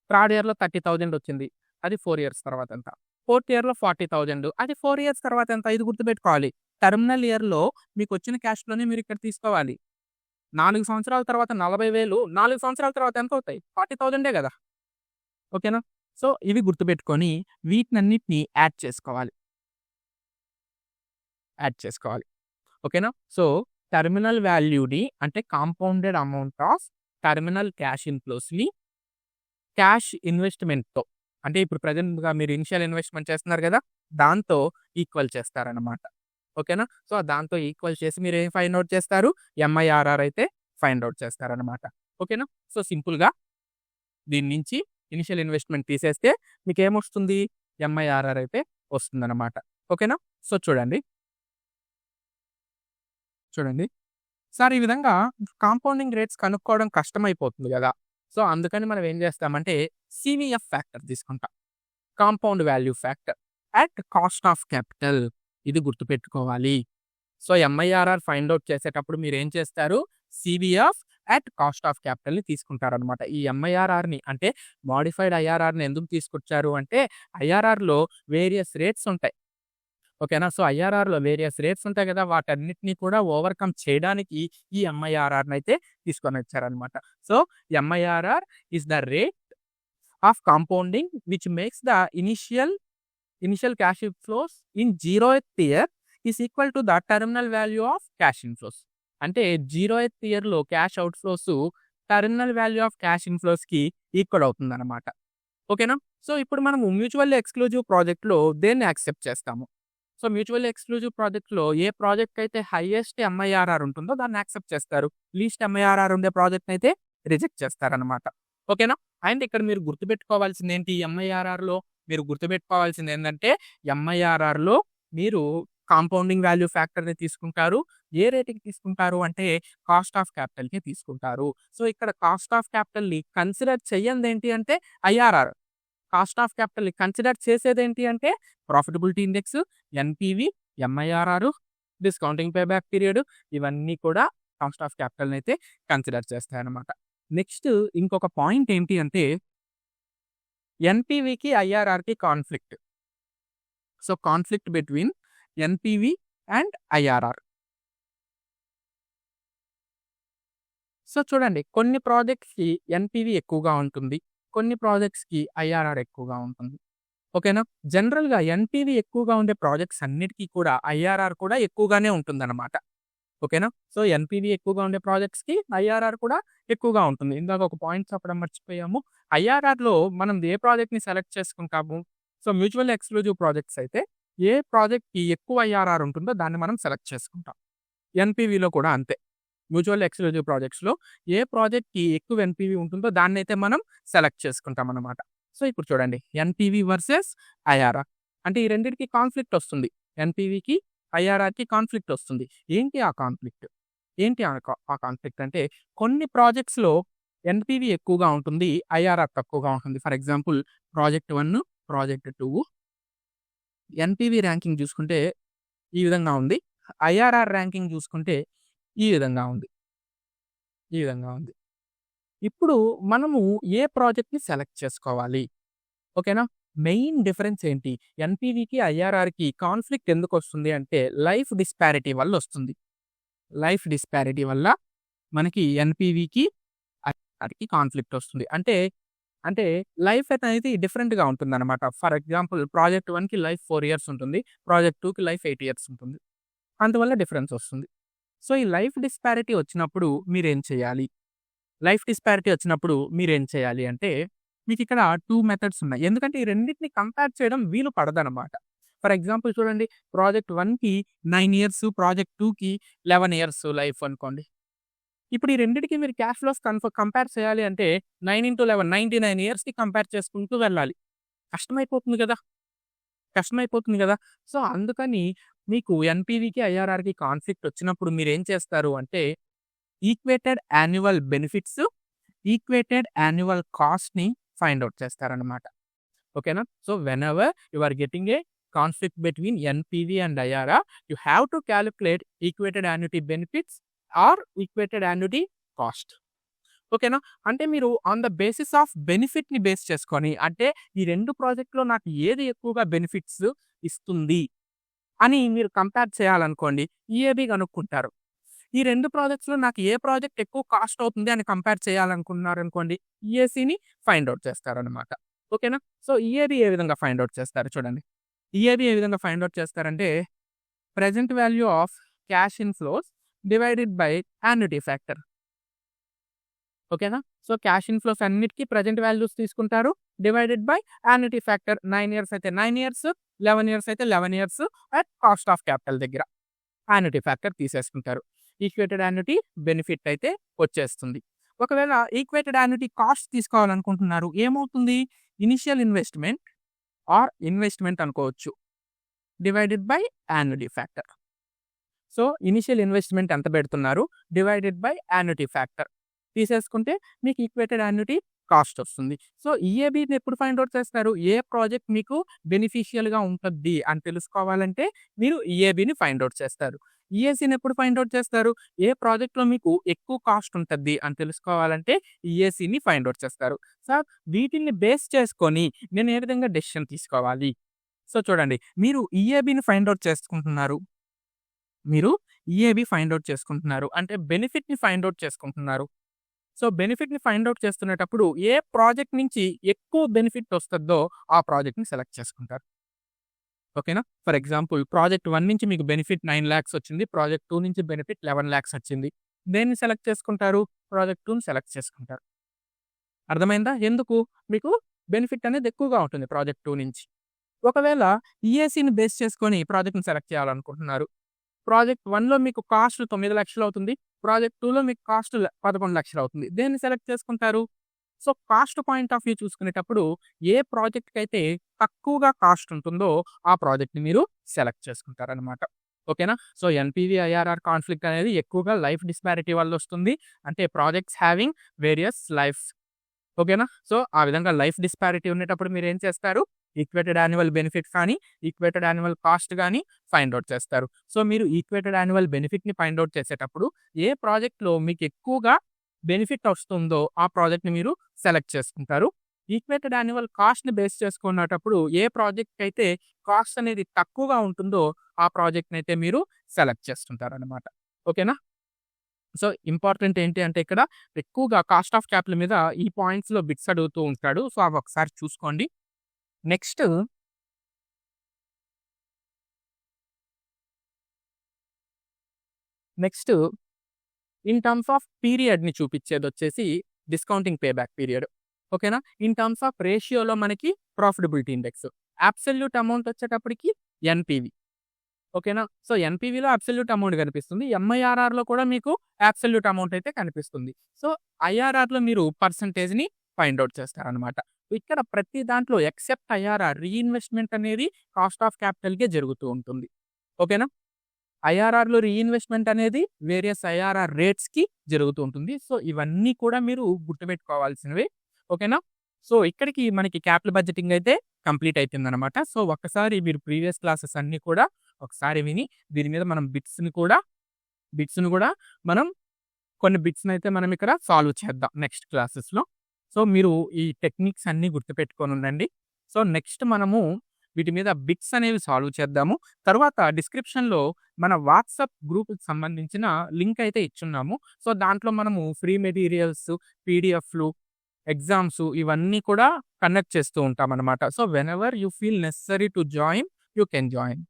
థర్డ్ ఇయర్‌లో 30,000 వచ్చింది. అది 4 ఇయర్స్ తర్వాత ఎంత? ఫోర్త్ ఇయర్‌లో 40,000 అది 4 ఇయర్స్ తర్వాత ఎంత? ఇది గుర్తుపెట్టుకోవాలి. టెర్మినల్ ఇయర్‌లో మీకొచ్చిన క్యాష్ ఫ్లోనే మీరు ఇక్కడ తీసుకోవాలి. 4 సంవత్సరాల తర్వాత 40,000 4 సంవత్సరాల తర్వాత ఎంతవుతాయి? 40,000 గదా! ఓకేనా? సో ఇవి గుర్తుపెట్టుకొని వీటినన్నిటిని యాడ్ చేసుకోవాలి. ఓకేనా? సో టెర్మినల్ వాల్యూని అంటే compounded amount of terminal cash ఇన్‌ఫ్లోస్‌ని క్యాష్ ఇన్వెస్ట్‌మెంట్‌తో అంటే ఇప్పుడు ప్రెజెంట్‌గా మీరు ఇనిషియల్ ఇన్వెస్ట్‌మెంట్ చేస్తున్నారు గదా! దాంతో ఈక్వల్ చేస్తారనమాట. ఓకేనా? సో దాంతో ఈక్వల్ చేసి మీరు ఏం ఫైండ్ ఔట్ చేస్తారు? ఎంఐఆర్ఆర్ అయితే ఫైండ్ ఔట్ చేస్తారనమాట. ఓకేనా? సో సింపుల్‌గా దీని నుంచి ఇనిషియల్ ఇన్వెస్ట్‌మెంట్ తీసేస్తే మీకేమొస్తుంది? ఎంఐఆర్ఆర్ అయితే వస్తుందనమాట. ఓకేనా? సో చూడండి. సార్ ఈ విధంగా కాంపౌండింగ్ రేట్స్ కనుక్కోవడం కష్టమైపోతుంది గదా! సో అందుకని మనం ఏం చేస్తామంటే సీవీఎఫ్ ఫ్యాక్టర్ తీసుకుంటాం. Compound value factor at cost of capital. ఇది గుర్తుపెట్టుకోవాలి. సో ఎంఐఆర్ఆర్ ఫైండ్ ఔట్ చేసేటప్పుడు మీరేం చేస్తారు? సీవీఎఫ్ అట్ కాస్ట్ ఆఫ్ క్యాపిటల్‌ని తీసుకుంటారనమాట. ఈ ఎంఐఆర్ఆర్‌ని అంటే మోడిఫైడ్ ఐఆర్ఆర్‌ని ఎందుకు తీసుకొచ్చారు అంటే ఐఆర్ఆర్‌లో వేరియస్ రేట్స్ ఉంటాయి. ఓకేనా? సో ఐఆర్ఆర్‌లో వేరియస్ రేట్స్ ఉంటాయి గదా! వాటన్నిటిని కూడా ఓవర్‌కమ్ చేయడానికి ఈ ఎంఐఆర్ఆర్‌నైతే తీసుకొనొచ్చారనమాట. So MIRR is the rate of compounding which makes the initial cash inflows in 0th year is equal to the terminal value of cash inflows. అంటే 0th ఇయర్‌లో cash outflows terminal value of cash ఇన్‌ఫ్లోస్‌కి ఈక్వల్ అవుతుందనమాట. ఓకేనా? సో ఇప్పుడు మనము మ్యూచువల్లీ ఎక్స్‌క్లూజివ్ ప్రాజెక్ట్‌లో దేన్ని యాక్సెప్ట్ చేస్తాము? సో మ్యూచువల్లీ ఎక్స్‌క్లూజివ్ ప్రాజెక్ట్‌లో ఏ ప్రాజెక్ట్ అయితే హైయెస్ట్ ఎంఐఆర్ఆర్ ఉంటుందో దాన్ని యాక్సెప్ట్ చేస్తారు. లీస్ట్ ఎంఐఆర్ఆర్ ఉండే ప్రాజెక్ట్‌నైతే రిజెక్ట్ చేస్తారనమాట. ఓకేనా? అండ్ ఇక్కడ మీరు గుర్తుపెట్టుకోవాల్సిందేంటి? ఎంఐఆర్ఆర్‌లో మీరు గుర్తుపెట్టుకోవాల్సిందేందంటే ఎంఐఆర్ఆర్‌లో మీరు కాంపౌండింగ్ వాల్యూ ఫ్యాక్టర్‌ని తీసుకుంటారు. ఏ రేట్‌కి తీసుకుంటారు అంటే కాస్ట్ ఆఫ్ క్యాపిటల్‌కి తీసుకుంటారు. సో ఇక్కడ కాస్ట్ ఆఫ్ క్యాపిటల్‌ని కన్సిడర్ చెయ్యందేంటి అంటే ఐఆర్ఆర్. కాస్ట్ ఆఫ్ క్యాపిటల్‌ని కన్సిడర్ చేసేదేంటి అంటే profitability index, NPV, MIRR, discounting payback period ఇవన్నీ కూడా కాస్ట్ ఆఫ్ క్యాపిటల్‌నైతే కన్సిడర్ చేస్తాయన్నమాట. నెక్స్ట్ ఇంకొక పాయింట్ ఏంటి అంటే ఎన్‌పీవీకి, ఐఆర్ఆర్‌కి conflict. So, conflict between NPV and IRR. So, చూడండి కొన్ని ప్రాజెక్ట్స్‌కి ఎన్‌పీవీ ఎక్కువగా ఉంటుంది. కొన్ని ప్రాజెక్ట్స్‌కి ఐఆర్ఆర్ ఎక్కువగా ఉంటుంది. ఓకేనా? జనరల్‌గా ఎన్‌పీవీ ఎక్కువగా ఉండే ప్రాజెక్ట్స్ అన్నిటికి కూడా ఐఆర్ఆర్ కూడా ఎక్కువగానే ఉంటుందన్నమాట. ఓకేనా? సో, ఎన్‌పీవీ ఎక్కువగా ఉండే ప్రాజెక్ట్స్‌కి ఐఆర్ఆర్ కూడా ఎక్కువగా ఉంటుంది. ఇందాక ఒక పాయింట్ చెప్పడం మర్చిపోయాము. ఐఆర్ఆర్‌లో మనం ఏ ప్రాజెక్ట్‌ని సెలెక్ట్ చేసుకుంటాము. సో, మ్యూచువల్లీ ఎక్స్‌క్లూజివ్ ప్రాజెక్ట్స్ అయితే ఏ ప్రాజెక్ట్‌కి ఎక్కువ ఐఆర్ఆర్ ఉంటుందో దాన్ని మనం సెలెక్ట్ చేసుకుంటాం. ఎన్‌పీవీలో కూడా అంతే. మ్యూచువల్ ఎక్స్‌క్లూజివ్ ప్రాజెక్ట్స్‌లో ఏ ప్రాజెక్ట్‌కి ఎక్కువ ఎన్‌పీవీ ఉంటుందో దాన్నైతే మనం సెలెక్ట్ చేసుకుంటామన్నమాట. సో, ఇప్పుడు చూడండి ఎన్‌పీవీ వర్సెస్ ఐఆర్ఆర్. అంటే ఈ రెండిటికి కాన్‌ఫ్లిక్ట్ వస్తుంది. ఎన్‌పీవీకి, ఐఆర్ఆర్‌కి కాన్‌ఫ్లిక్ట్ వస్తుంది. ఏంటి ఆ కాన్‌ఫ్లిక్ట్? ఏంటి ఆ కాన్‌ఫ్లిక్ట్ అంటే కొన్ని ప్రాజెక్ట్స్‌లో ఎన్‌పీవీ ఎక్కువగా ఉంటుంది. ఐఆర్ఆర్ తక్కువగా ఉంటుంది. For example project 1, project 2 NPV ranking చూసుకుంటే ఈ విధంగా ఉంది. ఐఆర్ఆర్ ర్యాంకింగ్ చూసుకుంటే ఈ విధంగా ఉంది. ఈ విధంగా ఉంది. ఇప్పుడు మనము ఏ ప్రాజెక్ట్‌ని సెలెక్ట్ చేసుకోవాలి? ఓకేనా? మెయిన్ డిఫరెన్స్ ఏంటి? ఎన్‌పీవీకి, ఐఆర్ఆర్‌కి కాన్‌ఫ్లిక్ట్ ఎందుకొస్తుంది అంటే లైఫ్ డిస్పారిటీ వల్లొస్తుంది. లైఫ్ డిస్పారిటీ వల్ల మనకి ఎన్‌పీవీకి, ఐఆర్ఆర్‌కి కాన్‌ఫ్లిక్ట్ వస్తుంది. అంటే లైఫ్ అనేది డిఫరెంట్‌గా ఉంటుందన్నమాట. ఫర్ ఎగ్జాంపుల్ ప్రాజెక్ట్ 1కి లైఫ్ 4 ఇయర్స్ ఉంటుంది. ప్రాజెక్ట్ 2కి లైఫ్ 8 ఇయర్స్ ఉంటుంది. అందువల్ల డిఫరెన్స్ వస్తుంది. సో, ఈ లైఫ్ డిస్పారిటీ వచ్చినప్పుడు మీరేం చేయాలి? లైఫ్ డిస్పారిటీ వచ్చినప్పుడు మీరేం చేయాలి అంటే, మీకిక్కడ 2 మెథడ్స్ ఉన్నాయి. ఎందుకంటే ఈ రెండిటిని కంపేర్ చేయడం వీలు పడదనమాట. ఫర్ ఎగ్జాంపుల్ చూడండి ప్రాజెక్ట్ 1కి 9 ఇయర్స్, ప్రాజెక్ట్ 2కి 11 ఇయర్స్ లైఫ్ అనుకోండి. ఇప్పుడు ఈ రెండిటికి మీరు క్యాష్ ఫ్లోస్ కంపేర్ చేయాలి అంటే 9x11 99 ఇయర్స్‌కి కంపేర్ చేసుకుంటూ వెళ్ళాలి. కష్టమైపోతుంది గదా! కష్టమైపోతుంది గదా! సో, అందుకని మీకు ఎన్‌పీవీకి, ఐఆర్ఆర్‌కి కాన్‌ఫ్లిక్ట్ వచ్చినప్పుడు మీరేం చేస్తారు అంటే equated annual benefits, equated annual కాస్ట్‌ని ఫైండ్ ఔట్ చేస్తారనమాట. ఓకేనా? So, whenever you are getting a conflict between NPV and IRR, you have to calculate equated annuity benefits or equated annuity cost. ఓకేనా? అంటే మీరు ఆన్ ద బేసిస్ ఆఫ్ బెనిఫిట్‌ని బేస్ చేసుకొని అంటే ఈ 2 ప్రాజెక్ట్‌లో నాకు ఏది ఎక్కువగా బెనిఫిట్స్ ఇస్తుంది అని మీరు కంపేర్ చేయాలనుకోండి. ఈఏబీ కనుక్కుంటారు. ఈ 2 ప్రాజెక్ట్స్‌లో నాకు ఏ ప్రాజెక్ట్ ఎక్కువ కాస్ట్ అవుతుంది అని కంపేర్ చేయాలనుకున్నారనుకోండి. ఈఏసీని ఫైండ్ ఔట్ చేస్తారనమాట. ఓకేనా? సో, ఈఏబీ ఏ విధంగా ఫైండ్ ఔట్ చేస్తారు చూడండి. ఈఏబీ ఏ విధంగా ఫైండ్ ఔట్ చేస్తారంటే present value of cash inflows divided by annuity factor. ఓకేనా? సో, క్యాష్ ఇన్‌ఫ్లోస్ అన్నిటికి ప్రెజెంట్ వాల్యూస్ తీసుకుంటారు. Divided by annuity factor 9 years అయితే 9 ఇయర్స్, 11 ఇయర్స్ అయితే 11 years at cost of capital దగ్గర. యాన్యుటీ ఫ్యాక్టర్ తీసేసుకుంటారు. ఈక్వేటెడ్ యాన్యుటీ బెనిఫిట్ అయితే వచ్చేస్తుంది. ఒకవేళ ఈక్వేటెడ్ యాన్యుటీ కాస్ట్ తీసుకోవాలనుకుంటున్నారు. ఏమవుతుంది? ఇనిషియల్ ఇన్వెస్ట్‌మెంట్ ఆర్ ఇన్వెస్ట్‌మెంట్ అనుకోవచ్చు. Divided by annuity factor. So, initial investment ఎంత పెడుతున్నారు? Divided by annuity factor. తీసేసుకుంటే మీకు ఈక్వేటెడ్ యాన్యుటీ కాస్ట్ వస్తుంది. సో, ఈఏబీని ఎప్పుడు ఫైండ్ ఔట్ చేస్తారు? ఏ ప్రాజెక్ట్ మీకు బెనిఫిషియల్‌గా ఉంటద్ది అని తెలుసుకోవాలంటే మీరు ఈఏబీని ఫైండ్ ఔట్ చేస్తారు. ఈఏసీని ఎప్పుడు ఫైండ్ ఔట్ చేస్తారు? ఏ ప్రాజెక్ట్‌లో మీకు ఎక్కువ కాస్ట్ ఉంటద్ది అని తెలుసుకోవాలంటే ఈఏసీని ఫైండ్ ఔట్ చేస్తారు. సో, వీటిల్ని బేస్ చేసుకొని నేను ఏ విధంగా డెసిషన్ తీసుకోవాలి? సో, చూడండి మీరు ఈఏబీని ఫైండ్ ఔట్ చేసుకుంటున్నారు. మీరు ఈఏబీ ఫైండ్ ఔట్ చేసుకుంటున్నారు. అంటే బెనిఫిట్‌ని ఫైండ్ ఔట్ చేసుకుంటున్నారు. సో, బెనిఫిట్‌ని ఫైండ్ ఔట్ చేస్తునేటప్పుడు ఏ ప్రాజెక్ట్ నుంచి ఎక్కువ బెనిఫిట్ వస్తద్దో ఆ ప్రాజెక్ట్‌ని సెలెక్ట్ చేసుకుంటారు. ఓకేనా? ఫర్ ఎగ్జాంపుల్ ప్రాజెక్ట్ 1 నుంచి మీకు బెనిఫిట్ 9,00,000 వచ్చింది. ప్రాజెక్ట్ 2 నుంచి బెనిఫిట్ 11,00,000 వచ్చింది. దేన్ని సెలెక్ట్ చేసుకుంటారు? ప్రాజెక్ట్ 2ని సెలెక్ట్ చేసుకుంటారు. అర్థమైందా? ఎందుకు? మీకు బెనిఫిట్ అనేది ఎక్కువగా ఉంటుంది ప్రాజెక్ట్ 2 నుంచి. ఒకవేళ ఈఏసీని బేస్ చేసుకొని ప్రాజెక్ట్‌ని సెలెక్ట్ చేయాలనుకుంటున్నారు. ప్రాజెక్ట్ 1లో మీకు కాస్ట్ 9,00,000 అవుతుంది. ప్రాజెక్ట్ 2లో మీకు కాస్ట్ 11,00,000 అవుతుంది. దేన్ని సెలెక్ట్ చేసుకుంటారు? So, cost point of view చూసుకునేటప్పుడు ఏ ప్రాజెక్ట్‌కైతే తక్కువగా కాస్ట్ ఉంటుందో ఆ ప్రాజెక్ట్‌ని మీరు సెలెక్ట్ చేసుకుంటారనమాట. ఓకేనా? సో, ఎన్‌పీవీ, ఐఆర్ఆర్ కాన్‌ఫ్లిక్ట్ అనేది ఎక్కువగా లైఫ్ డిస్పారిటీ వల్లొస్తుంది. అంటే ప్రాజెక్ట్స్ హావింగ్ వేరియస్ లైఫ్స్. ఓకేనా? సో, ఆ విధంగా లైఫ్ డిస్పారిటీ ఉండేటప్పుడు మీరేం చేస్తారు? ఈక్వేటెడ్ యాన్యువల్ బెనిఫిట్ కానీ, ఈక్వేటెడ్ యాన్యువల్ కాస్ట్ గాని ఫైండ్ ఔట్ చేస్తారు. సో, మీరు ఈక్వేటెడ్ యాన్యువల్ బెనిఫిట్‌ని ఫైండ్ ఔట్ చేసేటప్పుడు ఏ ప్రాజెక్ట్‌లో మీకు ఎక్కువగా బెనిఫిట్ వస్తుందో ఆ ప్రాజెక్ట్‌ని మీరు సెలెక్ట్ చేసుకుంటారు. ఈక్వేటెడ్ యాన్యువల్ కాస్ట్‌ని బేస్ చేసుకునేటప్పుడు ఏ ప్రాజెక్ట్‌కైతే కాస్ట్ అనేది తక్కువగా ఉంటుందో ఆ ప్రాజెక్ట్‌నైతే మీరు సెలెక్ట్ చేసుకుంటారనమాట. ఓకేనా? సో, ఇంపార్టెంట్ ఏంటి అంటే ఇక్కడ ఎక్కువగా కాస్ట్ ఆఫ్ క్యాపిటల్ మీద ఈ పాయింట్స్‌లో బిట్స్ అడుగుతూ ఉంటాడు. సో, అవి ఒకసారి చూసుకోండి. Next, next in terms of పీరియడ్‌ని చూపిచ్చేదొచ్చేసి డిస్కౌంటింగ్ పేబ్యాక్ పీరియడ్. ఓకేనా? ఇన్ టర్మ్స్ ఆఫ్ రేషియోలో మనకి ప్రాఫిటబిలిటీ ఇండెక్స్. అబ్సల్యూట్ అమౌంట్ వచ్చేటప్పటికి ఎన్‌పీవీ. ఓకేనా? సో, ఎన్‌పీవీలో అబ్సల్యూట్ అమౌంట్ కనిపిస్తుంది. ఎంఐఆర్ఆర్‌లో కూడా మీకు అబ్సల్యూట్ అమౌంట్ అయితే కనిపిస్తుంది. సో, ఐఆర్ఆర్‌లో మీరు పర్సెంటేజ్‌ని ఫైండ్ ఔట్ చేస్తారనమాట. ఇక్కడ ప్రతి దాంట్లో ఎక్సెప్ట్ ఐఆర్ఆర్ రీఇన్వెస్ట్‌మెంట్ అనేది కాస్ట్ ఆఫ్ క్యాపిటల్‌కే జరుగుతూ ఉంటుంది. ఓకేనా? ఐఆర్ఆర్‌లో రీఇన్వెస్ట్‌మెంట్ అనేది వేరియస్ ఐఆర్ఆర్ రేట్స్‌కి జరుగుతూ ఉంటుంది. సో, ఇవన్నీ కూడా మీరు గుర్తుపెట్టుకోవాల్సినవే. ఓకేనా? సో, ఇక్కడికి మనకి క్యాపిటల్ బడ్జెటింగ్ అయితే కంప్లీట్ అయిపోయిందనమాట. సో, ఒక్కసారి మీరు ప్రీవియస్ క్లాసెస్ అన్నీ కూడా ఒకసారి విని దీని మీద మనం బిట్స్‌ని కూడా మనం కొన్ని బిట్స్‌నైతే మనం ఇక్కడ సాల్వ్ చేద్దాం నెక్స్ట్ క్లాసెస్‌లో. సో, మీరు ఈ టెక్నిక్స్ అన్నీ గుర్తుపెట్టుకొనుండండి. సో, నెక్స్ట్ మనము వీటి మీద బిట్స్ అనేవి సాల్వ్ చేద్దాము. తరువాత డిస్క్రిప్షన్‌లో మన వాట్సాప్ గ్రూప్‌కి సంబంధించిన లింక్ అయితే ఇచ్చున్నాము. సో, దాంట్లో మనము ఫ్రీ మెటీరియల్స్, పీడీఎఫ్‌లు, ఎగ్జామ్స్ ఇవన్నీ కూడా కండక్ట్ చేస్తూ ఉంటామనమాట. So, whenever you feel necessary to join, you can join.